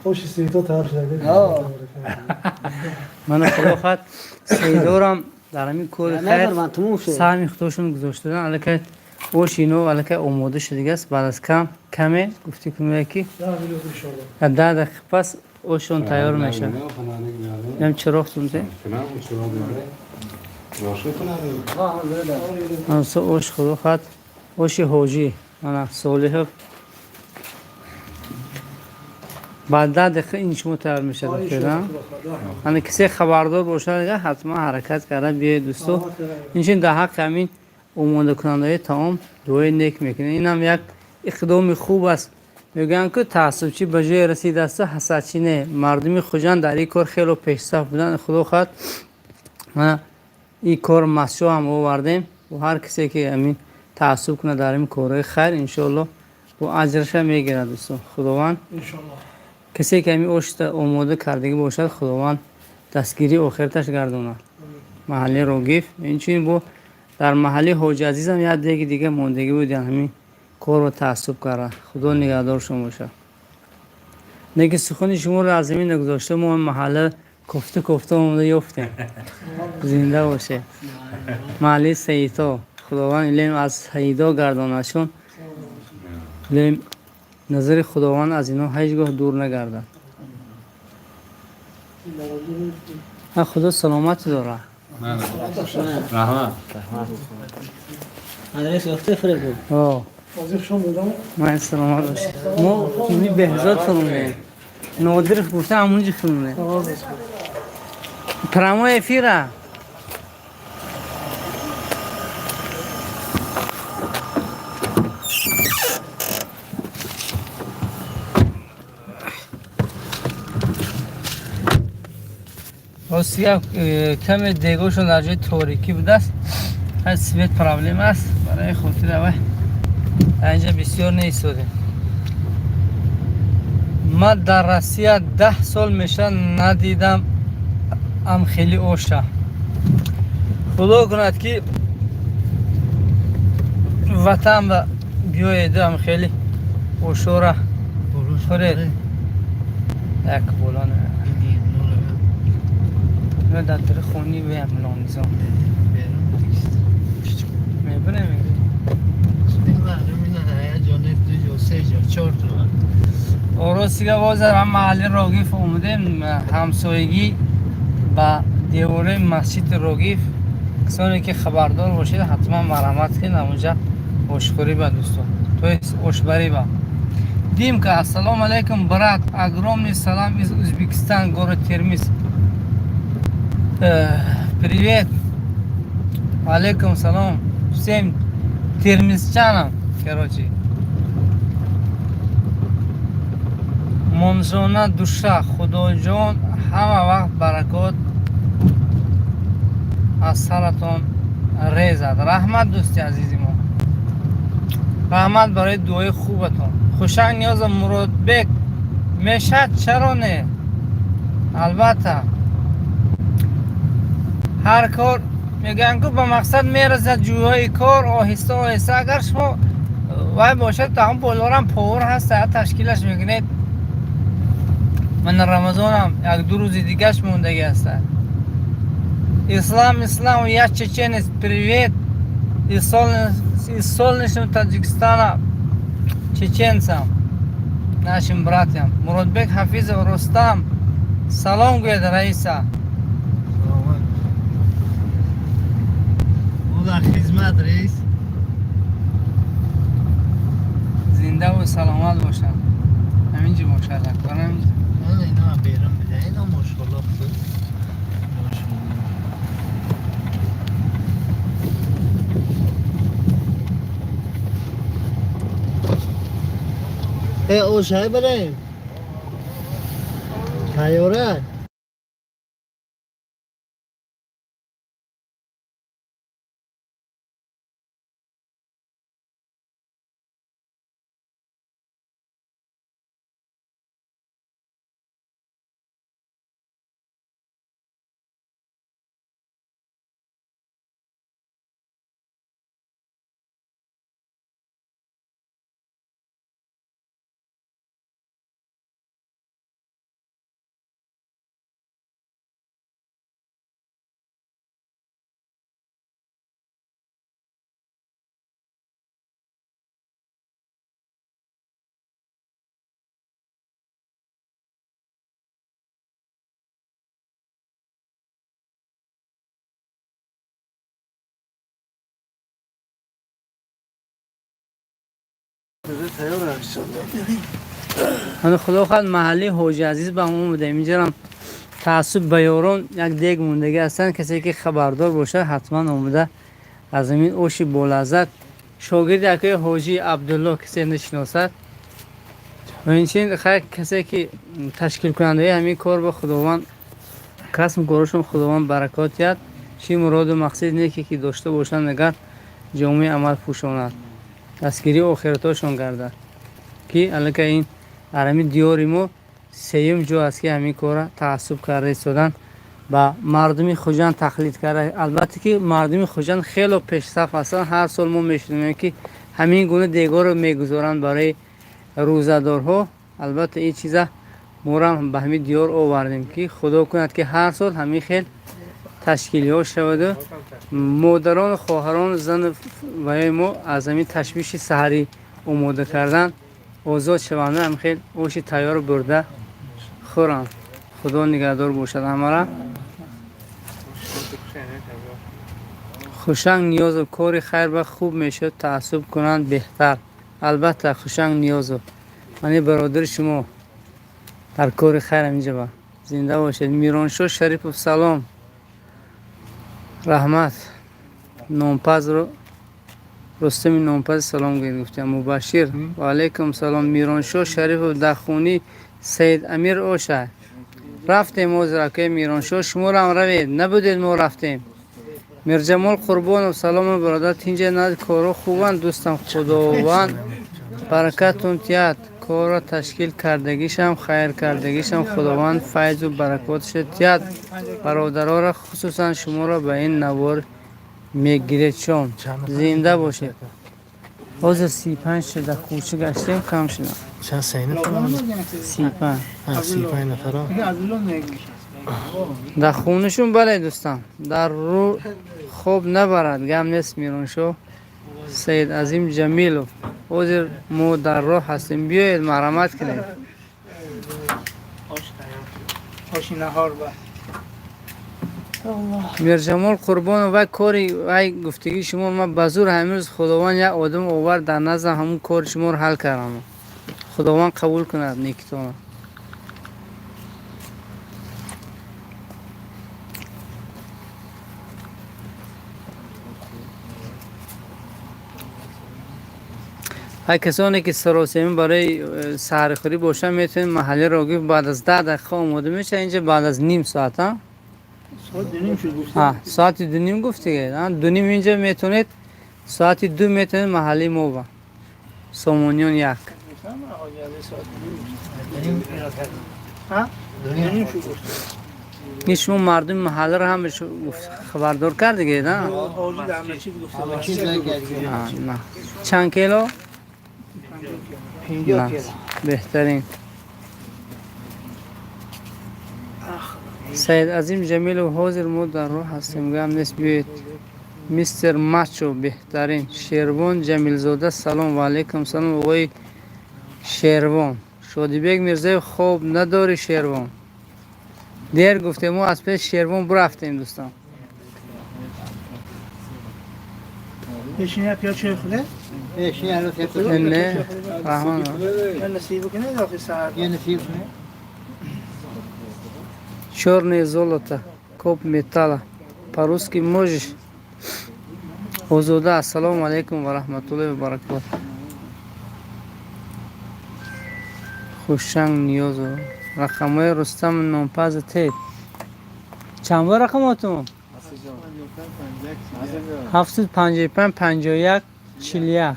خوش سیتا طرف شده. من خدا خواهد سیدارم در همین کور خیر سهمی خودشون گذاشتن علیکه اوش اینو علیکه آماده شده است بعد از کمه گفتی کنم یکی 10 دقیقه پس اوشون تیار میشه هم چراغ سونده انسا اوش خدا خواهد اوش حاجی من صالح بعد 10 دقیقه این شما تیار میشه دکتر من کسی خبردار باشه دیگه حتما حرکت کرده بیاید دوستو اینشین در حق همین آماده کننده طعام دعای نیک میکنه این هم یک اقدام خوب است میگن که تعصبچی به جای رسیده است حسدچی نه مردمی خوجان در این کار خیلی پیشرفت بودن خدا خواهد من این کار مسجو هم آوردیم و هر کسی که همین تعصب کنه در این کارهای خیر انشالله و اجرش میگیره دوستو خداوند انشالله کسی که همین اوشت آماده کردگی باشد خداوند دستگیری آخرتش گردونه محلی روگیف این چین بو در محلی حاج عزیز هم یاد دیگه موندگی بود همین کار رو تعصب کرده خدا نگهدار شما باشه نگه سخنی شما رو از زمین نگذاشته ما محله کفته اومده یفتیم زنده باشه محلی سیتا خداوند الیم از سیدا گردانشون الیم نظر خداوند از اینا هیچگاه دور نگردد خدا سلامت داره رحمت آدرس گفته فرق بود من سلامت باشه ما کنی بهزاد خونونه نادر گفته همونجا خونونه پرامو افیره روسیا کم دیگوشون در جای تاریکی بوده است از سویت پرابلم است برای خاطر اینجا بسیار نیستوده من در روسیه 10 سال میشه ندیدم ام خیلی اوشه خدا کند که وطن و بیاید ام خیلی اوشوره خورید یک بولانه و در طور خونی و املان نظام میبره میگه سه جا 4 تا روسیگا باز هم محلی راگیف اومدیم همسایگی با دیواره مسجد راگیف. کسانی که خبردار باشید حتما مرحمت کنید اونجا اشخوری با دوستان توی اشبری با دیم که السلام علیکم برات огромный салам из Узбекистан, город Термиз. Привет. Алейкум салам всем термизчанам, короче. Монзона душа, худоҷон ҳама вақт баракот аз саратон резад. раҳмат дӯсти азизи мо, раҳмат барои дуои хубатон. хушанг ниёза муродбек мешад, чаро не? албатта ҳар кор мегӯянд ки ба мақсад мерасад. ҷӯйҳои кор оҳиста оҳиста, агар шумо вай бошад тағам болорам повар ҳаст ташкилаш мекунед. من رمضانم یک دو روز دیگهش موندگی هست. اسلام و я чеченец. Привет. Из солнечного Таджикистана чеченцам, нашим братьям. Муродбек Хафизов Рустам. Салом гӯяд раиса. дар хизмат раис. زنده و سلامت باشن. همینجا باشد اکبر همینجا. اینا بیرون بده. اینا ماشاءالله خوب. او شای بریم تیاره من خدا خواهد محلی حاجی عزیز به همون بوده. اینجا تعصب بیارون یک دیگ موندگی هستن. کسی که خبردار باشه حتما اومده از این اوشی بولازد شاگرد یکی حاجی عبدالله کسی نشناسد و اینچین خیر کسی که تشکیل کننده همین کار با خداوند کسب کارشون خداوند برکات یاد چی مراد و مقصد نیکی که داشته باشن نگر جامعه عمل پوشاند دستگیری آخرتاشون گردد که الان این عرمی دیاری ما سیم جو است که همین کار تعصب کرده ایستادن با مردمی خوجان تقلید کرده. البته که مردمی خوجان خیلی پیشرفت هستن. هر سال ما میشنویم که همین گونه دیگا رو میگذارن برای روزدارها. البته این چیزا ما هم به همین دیار آوردیم که خدا کند که هر سال همین خیلی تشکیلی ها شود. مادران و خواهران زن و ما از همین تشویش سحری آماده کردن آزاد شونده هم خیلی اوشی تیار برده خورن. خدا نگهدار باشد همه را. خوشنگ نیاز و کار خیر و خوب میشه تعصب کنند بهتر. البته خوشنگ نیاز و من برادر شما در کار خیر اینجا با زنده باشد. میرانشاه شریف و سلام رحمت نامپز رو رستمی نامپز سلام گفتم. مبشر و علیکم سلام. میرانشاه شریف و دخونی سید امیر اوشه رفتیم از رکه میرانشاه شما را هم روید نبودید ما رفتیم. میرجمال قربان و سلام برادر اینجا ند کارو خوبن دوستم خداوند برکتون تیاد کارو تشکیل کردگیشم خیر کردگیشم خداوند فیض و برکاتش تیاد برادرها را خصوصا شما را به این نوار میگیرید چون زنده باشید. باز 35 شده کوچه گشتیم کم شده. چند سینه فرام؟ 35 35 نفرام در خونشون بله دوستان در رو خوب نبرد گم نیست. میرانشاه سید عظیم جمیلو حاضر ما در راه هستیم، بیایید مرحمت کنید. آشی نهار با میر جمال قربان و کاری و گفتگی شما، من بزرگ هنوز خداوند یک آدم آورد در نزد همون کار شما رو حل کردم. خداوند قبول کند نیکتون. های کسانی که سراسیمی برای سحرخوری باشن میتونید محله راگی بعد از 10 دقیقه آماده میشه اینجا، بعد از نیم ساعت. ها ساعت دنیم شد گفتم. ساعت 2:30 گفتید. 2:30 اینجا میتونید، ساعت 2 میتونید محله ما با سامانیان یک. ها؟ دنیم شد گفتم. این شما مردم محله رو هم خبردار کرد دیگه نه؟ آجی در همه چیز گفتم. نه. چند کیلو؟ 50 نه. کیلو. بهترین. سید عظیم جمیل و حاضر ما در راه هستیم، گم نیست بیایید. مستر ماچو بهترین. شیروان جمیل زاده سلام و علیکم سلام. آقای شیروان شادیبیک میرزای خوب نداری شیروان. دیر گفتیم ما از پیش شیروان برفتیم دوستان. بشینه پیاز چه خوده؟ نه رحمان یا نصیب کنه داخل ساعت. یا نصیب کنه. черное золото, коп металла, по-русски можешь? Озода, ассаламу алейкум ва рахматуллахи ва баракатух. Хушанг Ниёзов. Рақамҳои Рустам Номпаз тед. Чанд бор рақамотум? 755 51 41.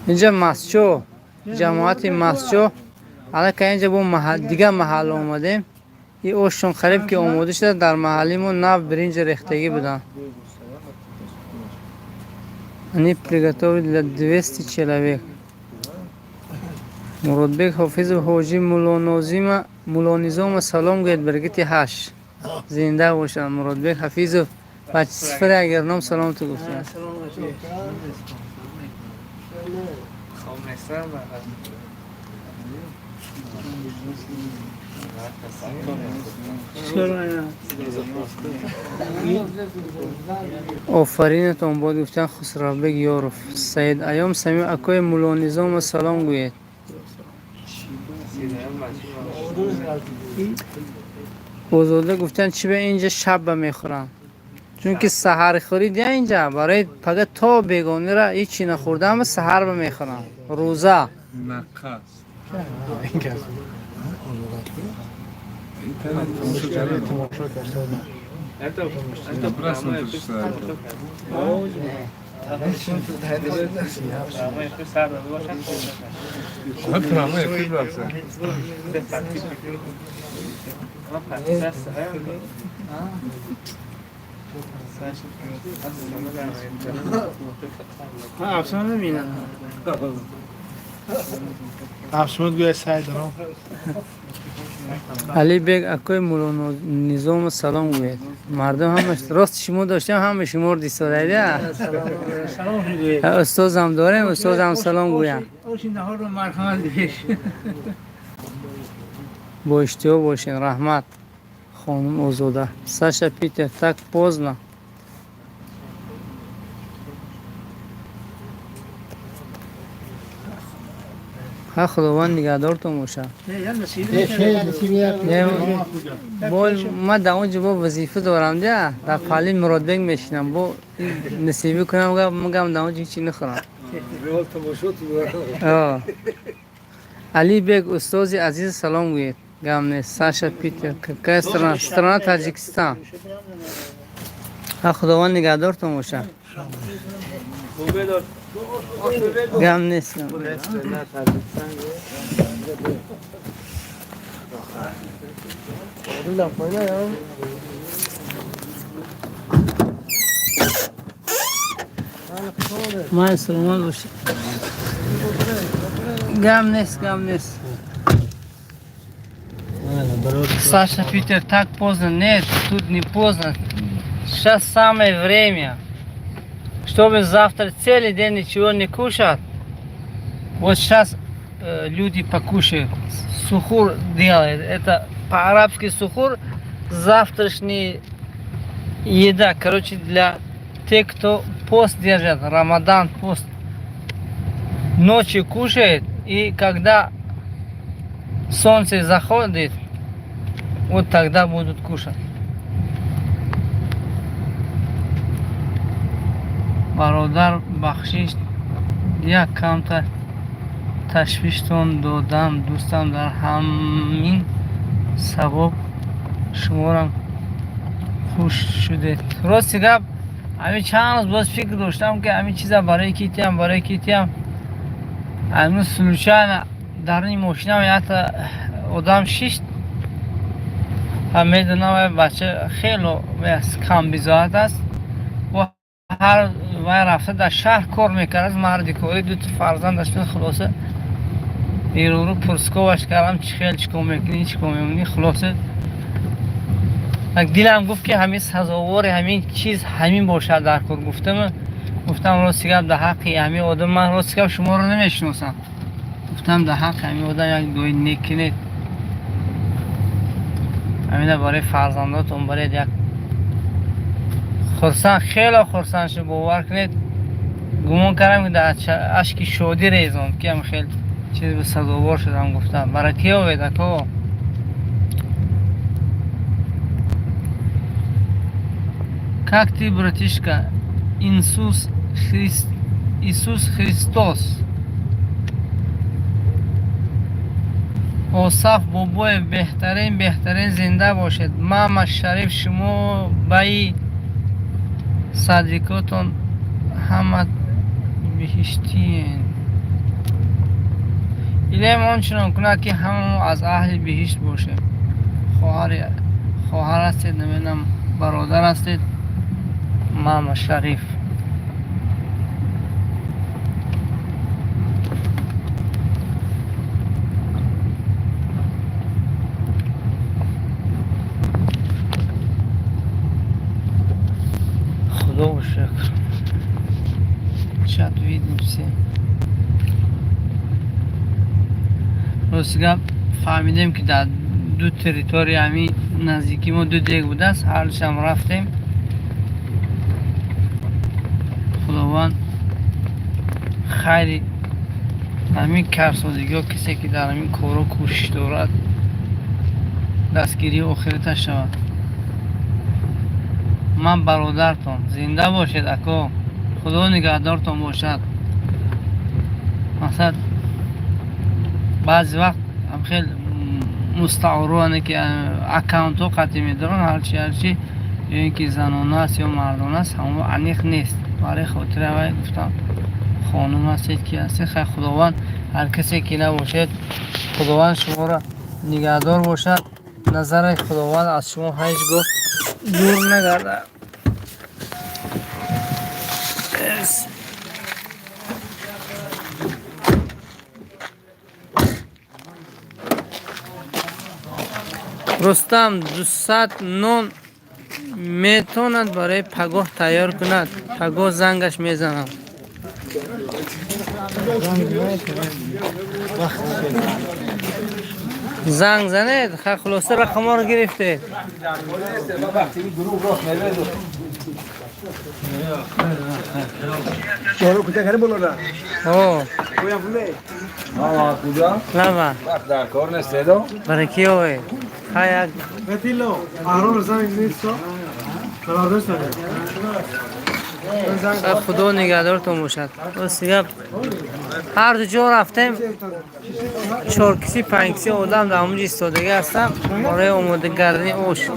اینجا مسجو، جماعت مسجو. حالا که اینجا با دیگه محل آمدیم، این اوشون خریب که آماده شده در محلیمون نو برنج ریختگی بدن. Они приготовили для 200 человек. Муратбек Хафизов Ходжи Мулонизома салом говорит, берегите хаш. Зинда бошад Муратбек Хафизов. Бачи сфер агар ном салом то гуфтан. آفرینتون باد گفتن خسروبک یاروف. سید ایام سمیم اکای مولا نظام سلام گوید. بزرده گفتن چی به اینجا شب میخورن، چون که سحر خورید اینجا برای فقط تا بیگانی را هیچی نخورده اما سحر به میخورن روزه نقص افسان نمینم افسان گویا سعی دارم. علی بیگ اکوی مولا نظام سلام گوید. مردم همش راست شما داشتیم همه شما رو دیسته دیده. سلام گویا استاد هم داریم، استاد هم سلام گویم. اوشی نهار رو مرحمت بیش. با اشتیاق باشین. رحمت خانم آزاده. ساشا پیتر تک پوزنا. ها خداوند نگهدارتون باشه. یا نصیب ما در اونجا با وظیفه دارم دیگه، در پالین مرادبک میشینم با نصیبی کنم مگم در اونجا هیچی نخورم. علی بیگ استاد عزیز سلام گوید. گم نیست. ساشا پیتر که استران تاجیکستان. ها خداوند نگهدارتون باشه. گم نیست. ما سلمان باشه. گم نیست. Саша Питер, так поздно. Нет, тут не поздно. Сейчас самое время. чтобы завтра целый день ничего не кушать. Вот сейчас люди покушают. Сухур делает. Это по-арабски сухур. Завтрашний еда. Короче, для тех, кто пост держит. Рамадан пост. Ночью кушает. И когда солнце заходит, вот тогда будут кушать. برادر بخشش یک کمتر تشویشتون دادم دوستم در همین سبب شمارم خوش شده. راستی گپ همین چند روز باز فکر داشتم که همین چیزا برای کیتیم همین سلوچان در این ماشینم حتی آدم شیشت هم میدونم بچه خیلی کم بیزاعت است و هر وای رفته در شهر کار میکرد از مردی کاری دو تا فرزند داشت خلاصه رو پرسکوش کردم چیکار میکنی خلاصه دلم گفت که همین سزاوار همین چیز همین باشه در کار گفتم راستی گپ در حق همین آدم من راستی گپ شما رو نمیشناسم گفتم در حق همین آدم یک دوی نیکنید همین برای فرزنداتون برای یک خرسان خیلی خرسان شد باور کنید گمان کردم که در اشک شادی ریزم که هم خیلی چیز به سزاوار شدم گفتم برای کی اوید که Как ты, братишка, Иисус Христос, اوصاف بابای بهترین زنده باشد. محمد شریف شما بایی صدیقاتون همه بهشتین. ایلیم آنچنان کند که همه از اهل بهشت باشه. خواهر هستید نمینم برادر هستید محمد شریف. خدا و شکر چت ویدیم سی راستی فهمیدیم که در دو تریتوری همین نزدیکی ما دو دیگ بوده است هرش هم رفتیم خداوند خیلی همین کارسازگی ها کسی که در همین کارا کوشش دارد دستگیری آخرتش شود. من برادرتون زنده باشید اکا خدا نگهدارتون باشد. مثلا بعضی وقت هم خیلی مستعارانه که اکاونت ها قطعی میدارن هرچی یا اینکه زنانه است یا مردانه است همون عنیق نیست برای خاطر اولی گفتم خانم هستید که هستید خیلی خداوند هر کسی که نباشد خداوند شما را نگهدار باشد. نظر خداوند از شما هیچگاه دور نگرده. رستم 200 نان میتوند برای پگاه تیار کند. پگاه زنگش میزنم. زنگ زنید خلاصه رقم ها رو گرفته. شما کجا کاری بولونا؟ اوه کویا فله؟ کجا؟ لما در کار نستیدو؟ برای کی اوه؟ خیلی بتیلو آرون زنگ نیست تو؟ قرار داشته. خدا نگهدارتون باشد. راستی هر دو جا رفتیم 4 کسی 5 کسی آدم در اونجا ایستادگی هستم برای آماده کردن آش.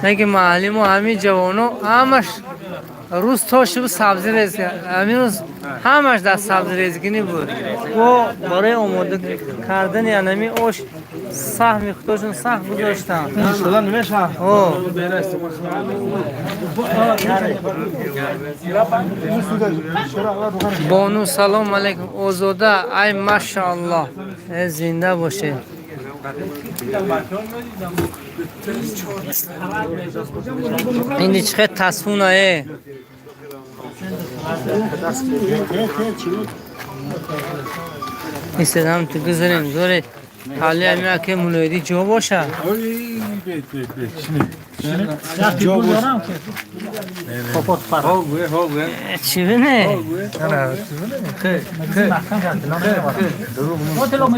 نگه محلی ما همین جوانا همش روز تا شب سبزی ریز کرد. همین روز همش در سبزی ریزگینی بود و برای آماده کردن یعنی آش سهم خودشون سخت گذاشتن. شدن نمیشه. بانو سلام علیکم آزاده ای ماشاءالله زنده باشه. این چقدر تصفونه ایستادم تو گذاریم زوری حالی همین که مولویدی جو باشه جا بود چی بینه؟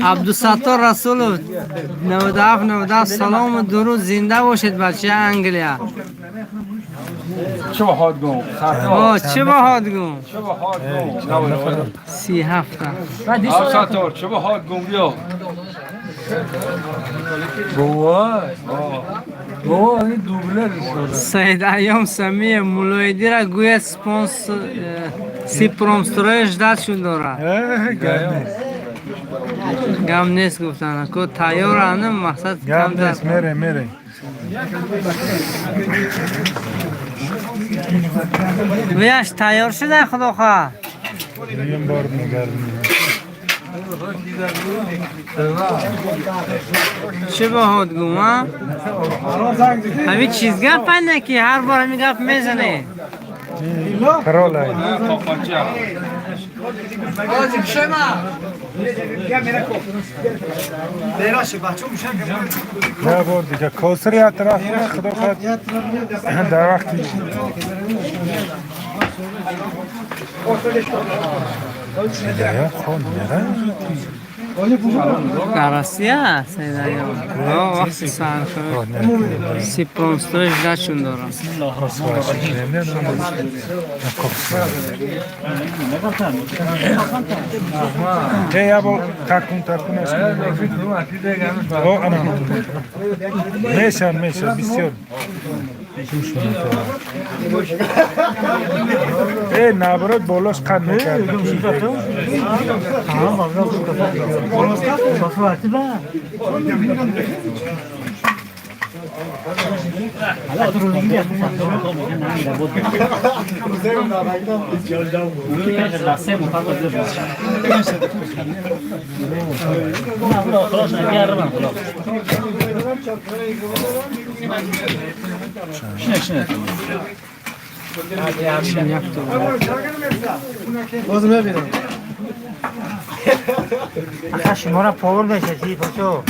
عبدالستار رسول 97 سلام و درود زنده باشید بچه انگلیا چه با هاد گم چه با هاد گم 37 عبدالستار چه با هاد گم بیا بابا این دوبله سید ایام سمی مولویدی را گویا سپانس سی پرومسترویش دادشون داره گم نیست گفتن که تایار هنم مقصد کم دست میره ویش تایار شده خدا خواه این بار چه با هاد گم ها؟ همین چیز گفت نکی هر بار همین گفت میزنه کرالای نه بار دیگه کوسری اطراف خدا خواهد در وقتی هدایت خون میرن گرسیه سید ایام وقت سر کنه سی پرومسترویش دادشون داره یا با تکون میشه بسیار نبرد بالاش قد میکرد آخه شما را پاور بشه چی پچو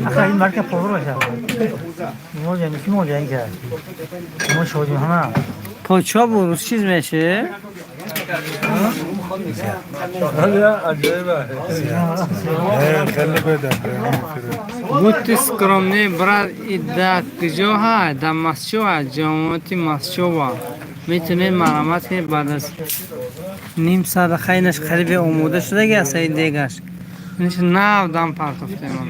آخه این مرکه پاور بشه موجه که ما شدیم همه پاچا بروز چیز میشه؟ خیلی بدم گوتی سکرامنه براد ایده کجا ها در مسجو ها جامعاتی مسجو ها میتونه مرامت کنه بعد از نیم ساعت خیلیش خریب آموده شده گه سید دیگرش اینش نو دم پرتفته من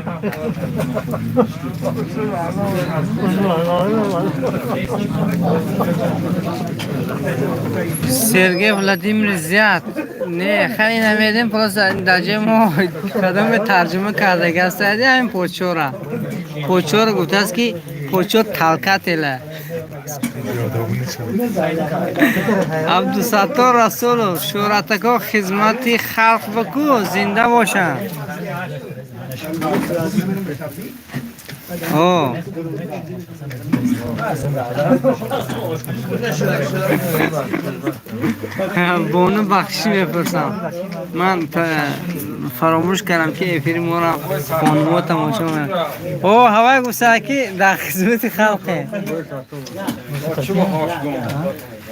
سرگی ولادیمیر زیاد نه خیلی نمیدیم پس درجه ما قدم به ترجمه کرده گه سیدی همین پوچور گفته است که پوچور تلکتیله عبدالستار رسول شورتکا خدمتی خلق بکو زنده باشن بونو بخشی بپرسم من فراموش کردم که افیری ما را خانمو تماشا کنم هوای گوساکی در خدمت خلقه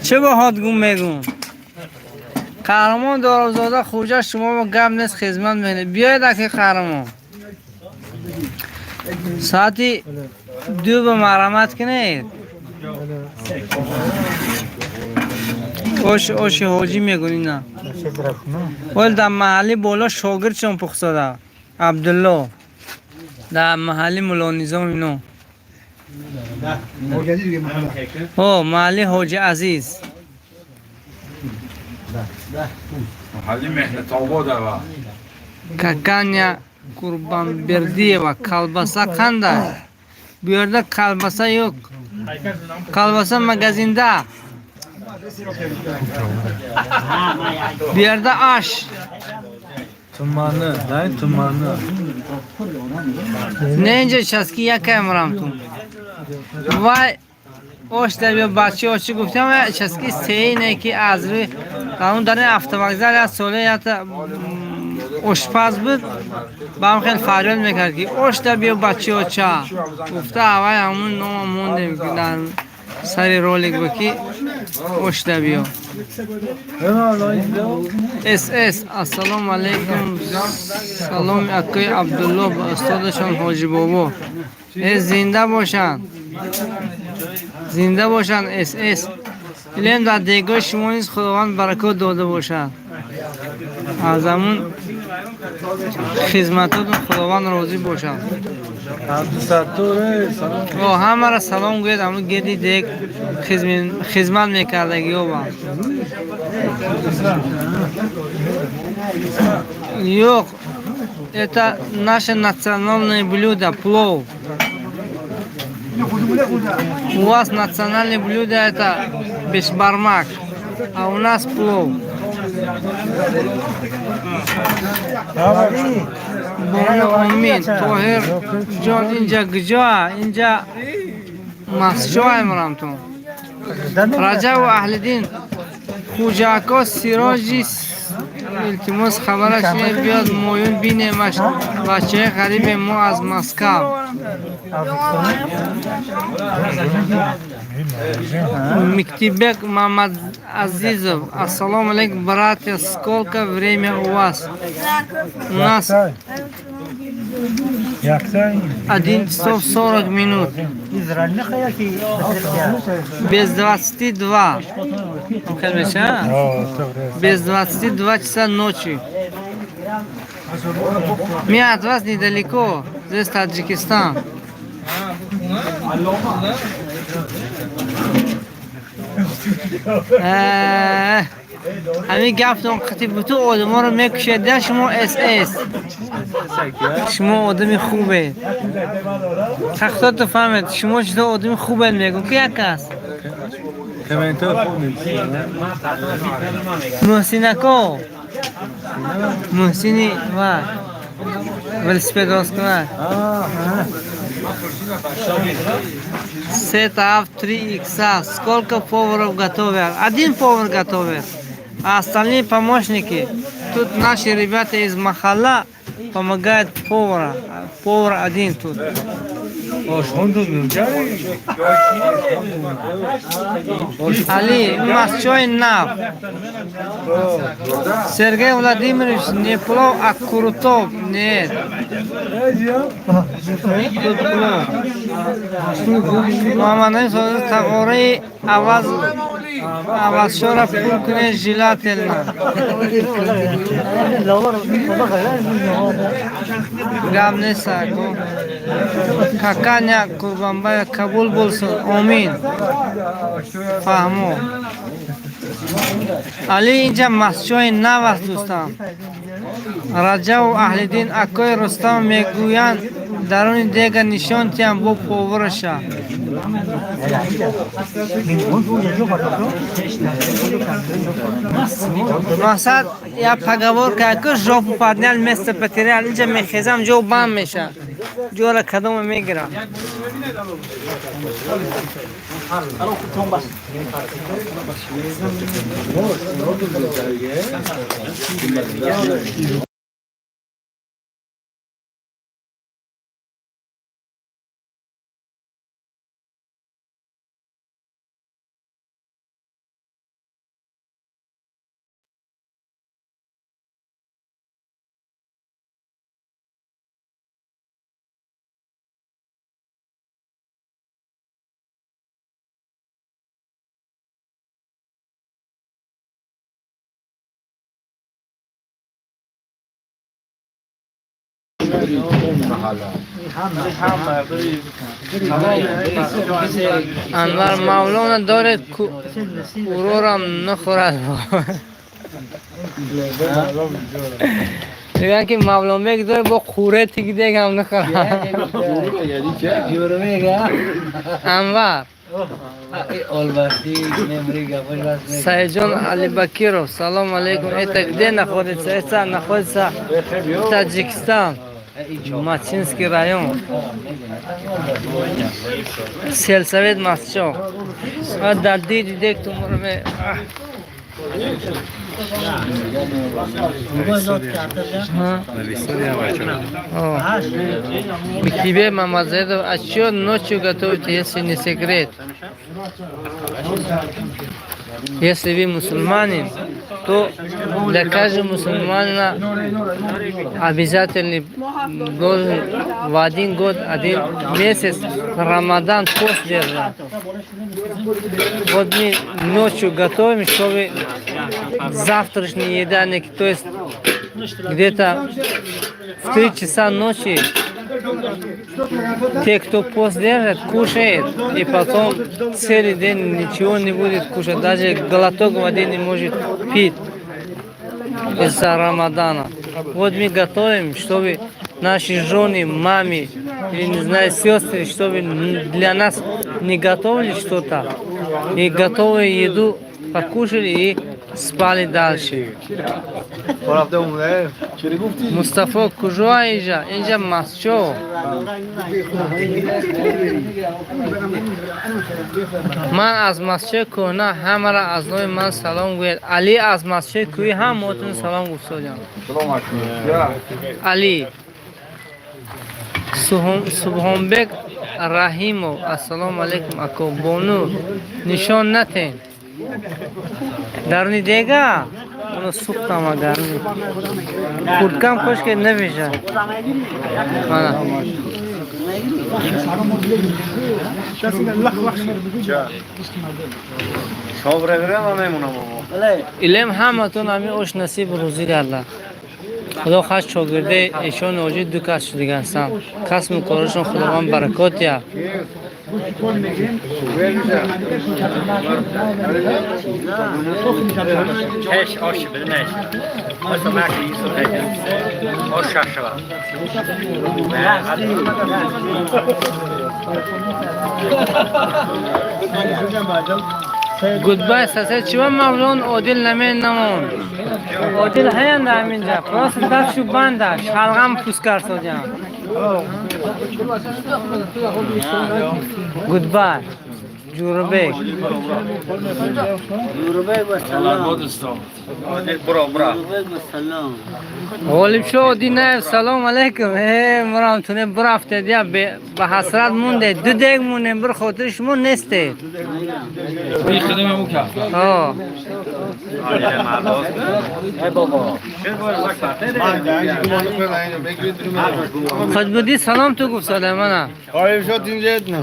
چه با هات گم میگم قهرمان دارالزاده خوجه شما با گم نیست خدمت میکنه بیاید اکی قهرمان ساعتی 2 به مرامت کنید اوش حاجی میگونی نه ول در محلی بالا شاگرد چون پخصاده عبدالله در محلی مولا نظام اینو محلی حاجی عزیز محلی مهنت آباده و ککانیا قربان بردی و کلباسه خنده بیارده کلباسه yok کلباسه مگزینده بیارده آش tumanı dayı tumanı نه اینجا چسکی یک امرام تو وای اوش در بیا بچه چی گفتم چسکی سه اینه که از روی اون در автовокзал از ساله یا آشپز بود با هم خیلی فریاد میکرد که اوش در بیا بچه چا گفته اوای همون نام موندیم که در سری رولیک بکی اوش در بیا اس اس السلام علیکم سلام اکای عبدالله با استادشان حاجی بابا زنده باشن زنده باشن اس اس علم در دیگاه شما نیست خداوند برکات داده باشد از همون خدمتاتون خداوند راضی باشد همه را سلام گوید همون گردی دیگ خدمت میکردگی ها با yok это наше национальное блюдо плов. У вас национальное блюдо это бешбармак, а у нас плов. Амин. Тохир Джон инжа гджа, инжа масчоай мрамтун. Раджав Ахлидин хуҷако сироҷи илтимос хабараш биёд моюн бинемаш бачаи ғариби мо аз Москав. Миктибек Мамад Азизов. Ассаламу алейкум, братья, сколько время у вас? У нас 1 часов 40 минут. Без 22. Без 22 часа ночи. Мы от вас недалеко. Здесь Таджикистан. همین گفتم خطیب تو آدم ها رو میکشیده شما اس اس شما آدمی خوبه تختات تو فهمید شما چطور آدمی خوبه میگو که یک کس محسینکو محسینی و велосипед раскрывает. Сетав 3 икса. Сколько поваров готовят? Один повар готовит, а остальные помощники. Тут наши ребята из Махалла помогают повара. Повар один тут. Али, масчой нав. Сергей Владимирович, не плов, а крутов. Нет. Тут плов. Маманың сөзі тағори аваз шора пул күне желательно. Гамне саку. Каканя Курбанбай кабул болсын. Амин. Фахмо. Али инҷа масчои нав аст дӯстам. Раҷаву Аҳлиддин акои Рустам мегӯянд даруни дега нишон тиҳам бо повараша. Масад я поговорка ако жопу поднял место потерял инҷа мехезам ҷо банд мешавад. ҷора кадома мегирам. انور مولانا داره اورورم نخورد دیگه که مولانا میگه داره با خوره تیگی دیگه هم نخورد انور Сайджон Алибакиров, салам алейкум. Это где находится? Это находится Таджикистан. Machinski rayon. Selsaved mascho. Dar did tomorrow में тебе мама зеда, а что ночью готовите, если не секрет? Если вы мусульманин, то для каждого мусульманина обязательно должен в один год, один месяц Рамадан пост держать. Вот мы ночью готовим, чтобы завтрашняя еда, то есть где-то в 3 часа ночи те, кто пост держит, кушает, и потом целый день ничего не будет кушать, даже глоток воды не может пить из-за Рамадана. Вот мы готовим, чтобы наши жены, мамы, или, не знаю, сестры, чтобы для нас не готовили что-то, и готовую еду покушали и спали дальше. Мустафа кужа اینجا مسجد من از مسجد کهنه همه را از نوع من سلام گوید علی از مسجد کوی هم موتون سلام گفته جان علی سبحانبک رحیمو السلام علیکم اکو بونو نشان نتین درنی دیگه اونو سوختم درنی خودکم خوش که نمیشه مانا علم همتون همی اوش نصیب روزی کرده خدا خواست شاگرده ایشان واجد دو کس شدگی هستم کسب کارشون خداوند برکات یا Keş aşı bilmez. Nasıl belki Yusuf Ege. O şaşılar. Goodbye sase چیوان مولون عادل نمین نمون عادل هیان در همینجا پراس دست شو بنده شلغم پوس کرد جان Goodbye جوربک غالب شو دینه سلام علیکم مرام تونه برافته دیا به حسرت مونده دو دیگ مونه بر خاطرش مون نیسته این خدمه مو کرد خود بودی سلام تو گفت سلامانا غالب شد اینجا نه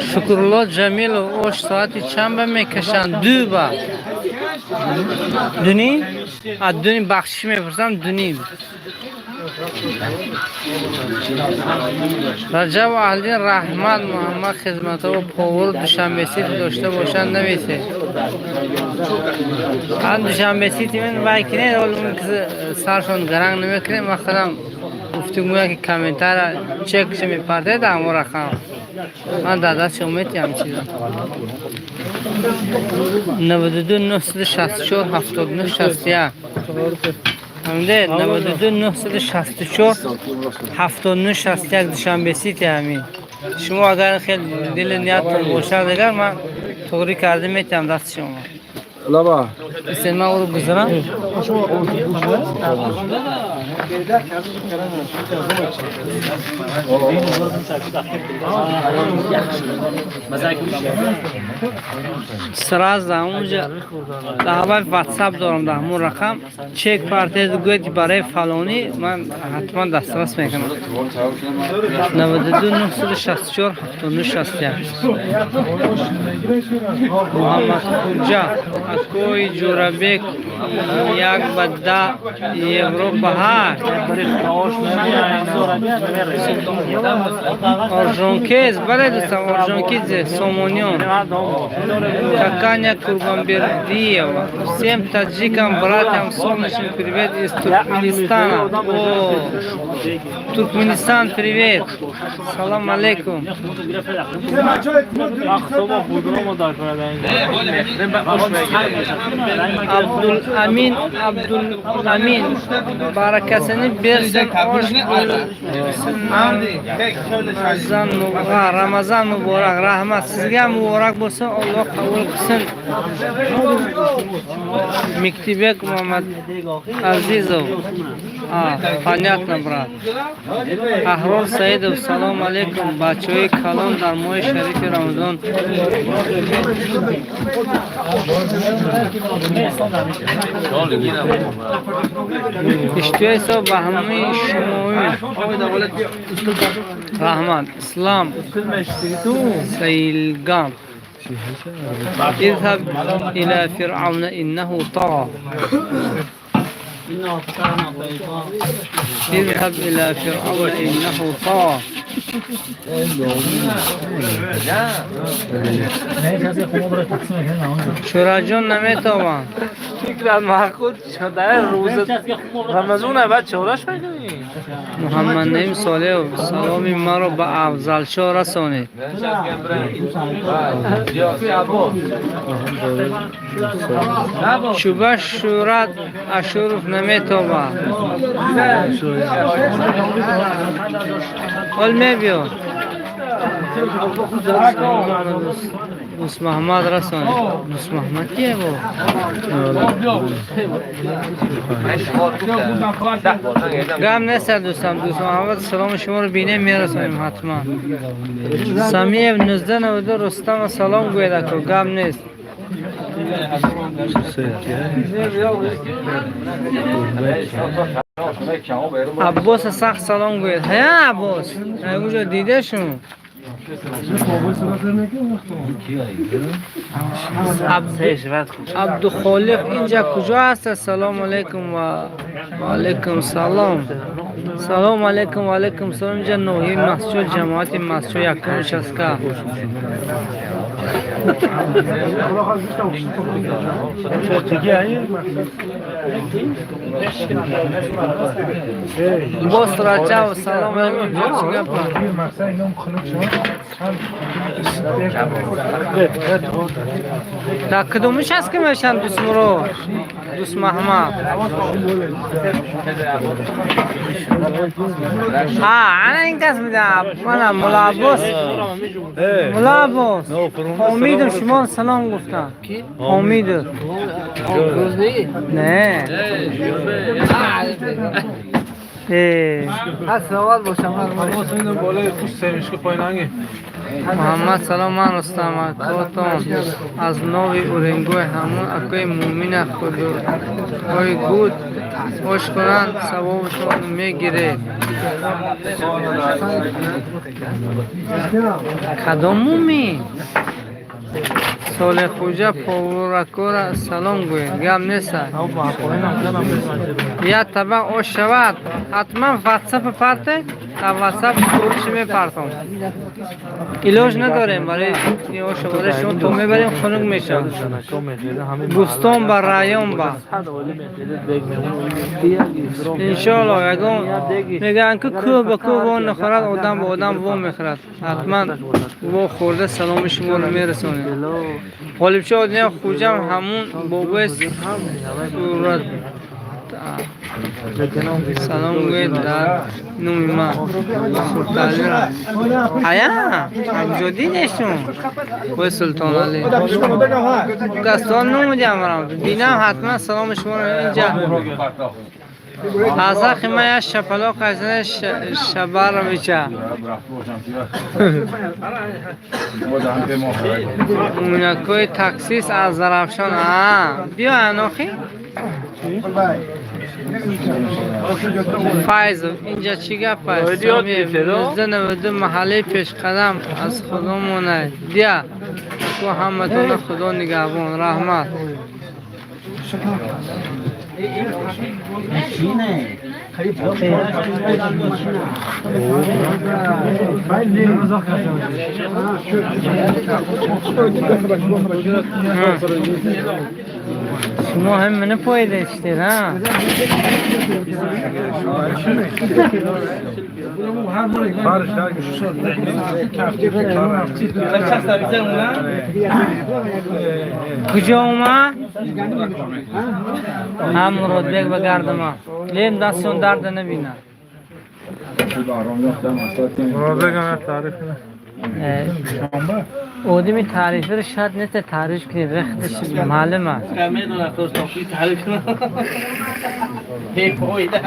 شکرالله جمیل و اوش ساعتی چند با میکشن دو با دونی؟ دونی بخشش میپرسم دونی رجب اهلی رحمت محمد خدمت و پاور دوشنبه سیت داشته باشن نویسه هم دوشنبه سیت من بای کنید ولی اون که سرشون گرنگ نمیکنه من خودم گفتگویا که کامنتر چکش میپرده در همون رقم من در دست شمیتی هم چیزم 92 964 79 61 همده 92 964 79 61 دوشنبه سیت همین شما اگر خیلی دل نیتتون باشه دیگر من توری کرده میتونم دست شما لبا اسم من او رو گذارم سراز در اونجا در اول واتساپ دارم در همون رقم چک پارتیز گوید برای فلانی من حتما دسترس میکنم 92 964 79 61 محمد خورجا اکوی جورابک یک بده یورو به 8 آرژانکیز بله دوستان آرژانکیز سومونیون کاکانیا کوربانبردیه سیم تاجیکم براتم солнечный привет из Туркменистана. О, Туркменистан, привет. Салам алейкум. Abdul Amin barakasini bersin Ramazan muborak rahmat sizga muborak bo'lsin Alloh qabul qilsin Miktibek Muhammad Azizov понятно брат Ahror Saidov salom alaykum bachoi kalon dar moy sharifi Ramazon اشتیای سو به همه شماوی رحمت اسلام سیلگام اذهب الى فرعون انه طغى اذهب الى فرعون انه طغى شورا جان نمیتوان فکرم معقول شده روز رمضان بعد چهارش بگیریم محمد نعیم صالح سلامی ما رو به افضل شاه رسانید شبه شورت اشرف نمیتوان حال میبیاد دوست محمد رسانید دوست محمد کیه با گم نیست دوستم دوست محمد سلام شما رو بینه میرسانیم حتما سمیه 1992 رستم سلام گویده که گم نیست عباس سخت سلام گوید هیا عباس اونجا دیده شون عبدالخالق اینجا کجا هست سلام علیکم و علیکم سلام سلام علیکم و علیکم سلام اینجا نوحی مسجد جماعت مسجد یکمش است که باز راجع و سلام علیکم در کدومش هست که میشن دوست مرو دوست محمد انا این دست میدم منم ملابوس امیدم شما سلام گفتم امیدم نه هست سوال باشم بالای خوش سرش که پایین هنگی محمد سلام من رستم کوتون از نوی اورنگوی همون اکوی مومین خودوی گود خوش کنن ثوابشون میگیره کدام مومین سال خوجه پورکور سلام گوید گم نیست یا طبق او شود حتما واتساپ پرته تا واتساپ سورش میپرتم ایلاج نداریم برای او شباره شما تو میبریم خنک میشه گفتم با رایان با انشالله میگن که کو به کو و نخورد آدم به آدم و میخورد حتما و خورده سلام شما رو میرسونیم غالب شد نه خوجم همون بابا صورت سلام گوید در نومی ما آیا همجودی نیستم باید سلطان علی گستان نوم جمعرم بینم حتما سلام شما رو اینجا از خیمه شپلا قزنه شبر رو بیچه اونکوی تکسیس از زرفشان بیا اناخی فایز اینجا چی گپ است؟ 92 محله پیش قدم از خودمونه دیا تو همتون خدا نگهبان رحمت شما هم منو پایده اشتید ها کجا اومد؟ هم مراد بیگ بگردم ها لیم دستون درد نبینه مراد بگم تعریف اودمی تعریفی رو شاید نیست تعریف کنید وقتش معلوم است میدونم تو تعریف کنم هی پایده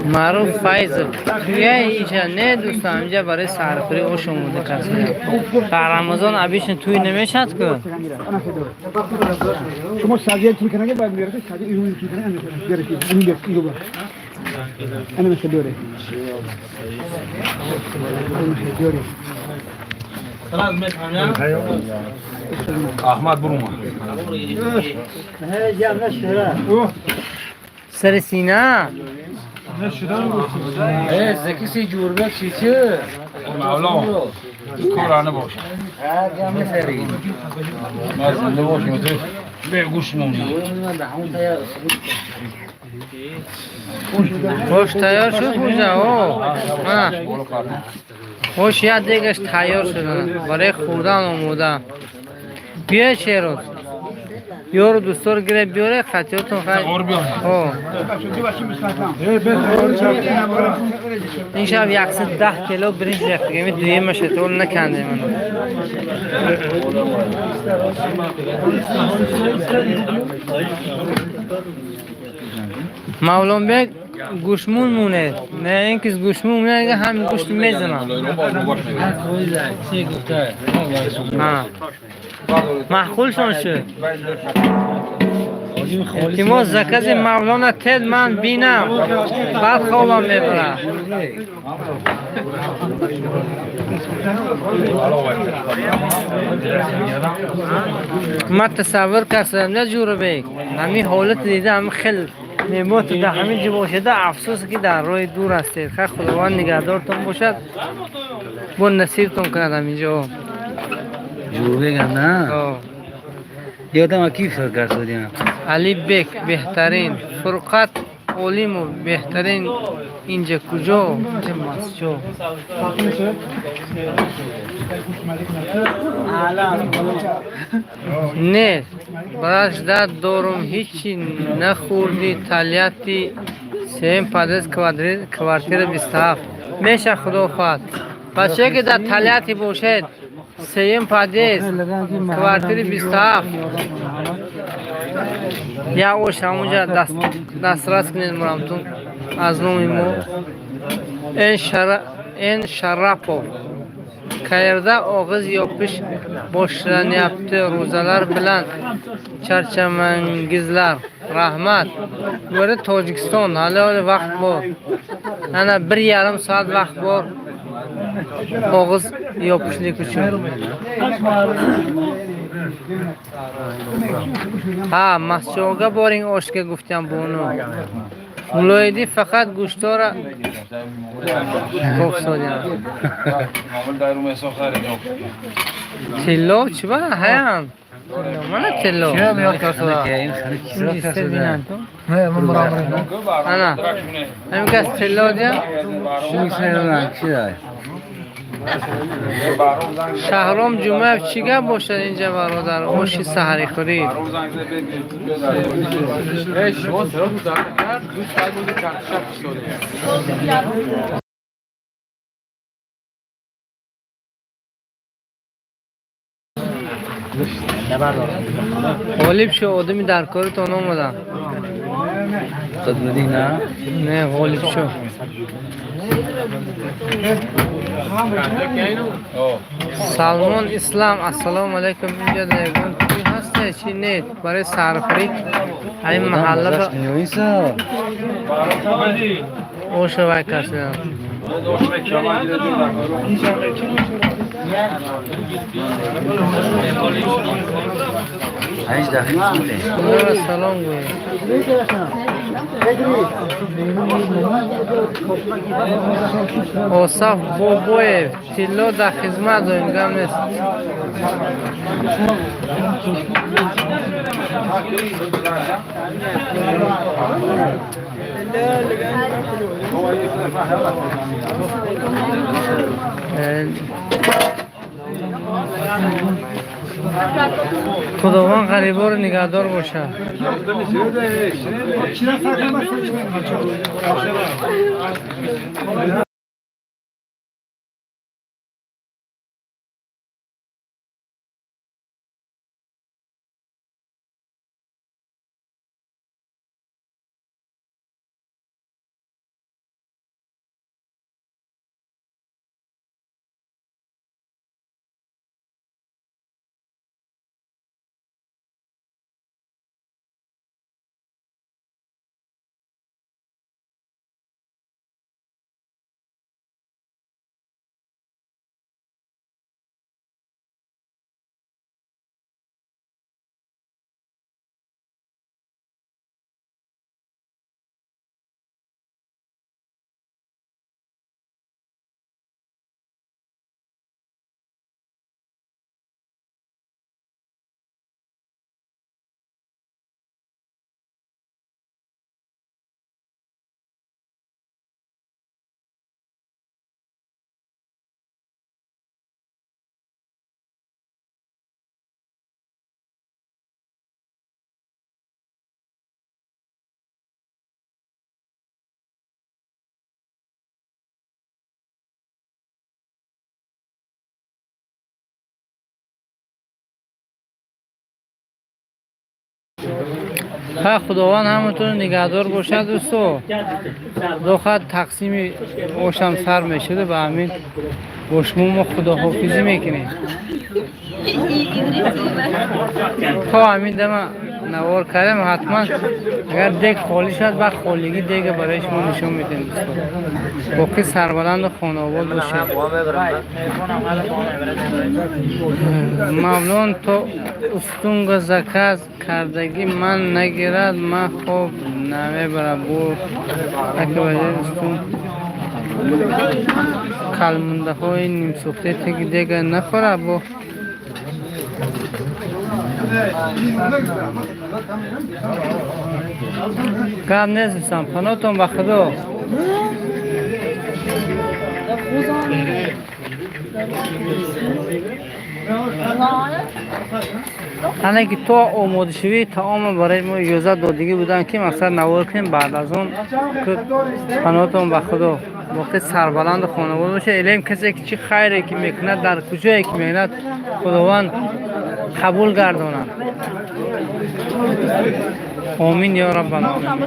معروف فایز توی اینجا نه دوستان اینجا برای سرخوری اوش اومده کسی در رمضان ابیشن توی نمیشد که شما سازی چی کنه باید میاره سازی اینو چی کنه اینو بر انا مش دوره خلاص میفهمم احمد بروما سر سینه زکی سی جور بک چی چه مولا کورانه باشه ما زنده باشیم تو به گوش مونی خوش تیار شد کجا خوش یاد دیگهش تیار شدن برای خوردن آموده بیا چه روز یارو دوستار گره بیاره خطیاتون خیلی این شب 110 کیلو برنج ریخت دیگه دویه مشه طول نکنده منو مولان بیگ گوشمون مونه نه اینکه گوشمون مونه اگه همین گوشت میزنم محخول شد احتمال زکز مولانا تید من بینم بعد خوابم میبرم من تصور کردم نه جور بیگ همین حالت دیدم خیلی میموت در همین جا باشده افسوس که در روی دور هستید خیلی خداوند نگهدارتون باشد با نصیبتون کند همینجا جور بگم نه یادم کی سرکار شدیم علی بیک بهترین فرقت علیم و بهترین اینجا کجا چه مسجد نه براش داد دارم هیچی نخوردی تالیاتی سیم پادز کوارتیر 27 میشه خدا خواهد بچه که در تالیاتی باشد سیم پادز کوارتیر 27 یا اوش همونجا دسترس کنید مرامتون از نومی مو این شرپو کایرده آغاز یا پیش باشرانی هفته روزالار بلند چرچمنگیزلر رحمت وارد تاجیکستان حالا وقت بار انا bir yarım saat vaqt bor og'iz yopishlik uchun ha masjidga boring oshga guftam bunu muloyidi faqat go'shtora ko'p so'raydi معمول دایرو مسو خارج tillo chi ba hayam mana tillo چه میاد کاسه این خرید Liste binan to نه من برام ana hem kas tillo dia چی داره شهرام جمعه چی گپ باشد اینجا برادر اوشی سحری خورید غالب شو آدمی در کارتون اومدن خدمتی نه نه غالب شو سلمان اسلام السلام علیکم. اینجا دیگون توی هسته چی نیست برای سرفری این محله را اوش وای کسی سلام گوی اوصاف بوی تیلو در خدمت و اینگام نیست. خداوند غریبا رو نگهدار باشه. خداوند همونطور نگهدار باشه دوستو. دو خط تقسیم اوشم سر میشده به همین گشمو ما خداحافظی میکنیم. تا همین دم نوار کردم حتما اگر دیگ خالی شد و خالیگی دیگ برای شما نشون میدیم دوستو. باقی سربلند و خانواده باشه. مولان تو استونگ زکاز کردگی من نگیرد من خوب نمیبره بو اگه باید استون کلمنده های نیم سوخته تگی دیگه نخوره بو کم نیستم پناتون بخدا حالا که تو آماده شوی تمام برای ما اجازه دادگی بودن که مقصد نوار کنیم بعد از اون که پناهتون به خدا وقتی سربلند خانواده باشه الیم کسی که چی خیری که میکنه در کجایی که میکند خداوند قبول گرداند. آمین یا رب العالمین.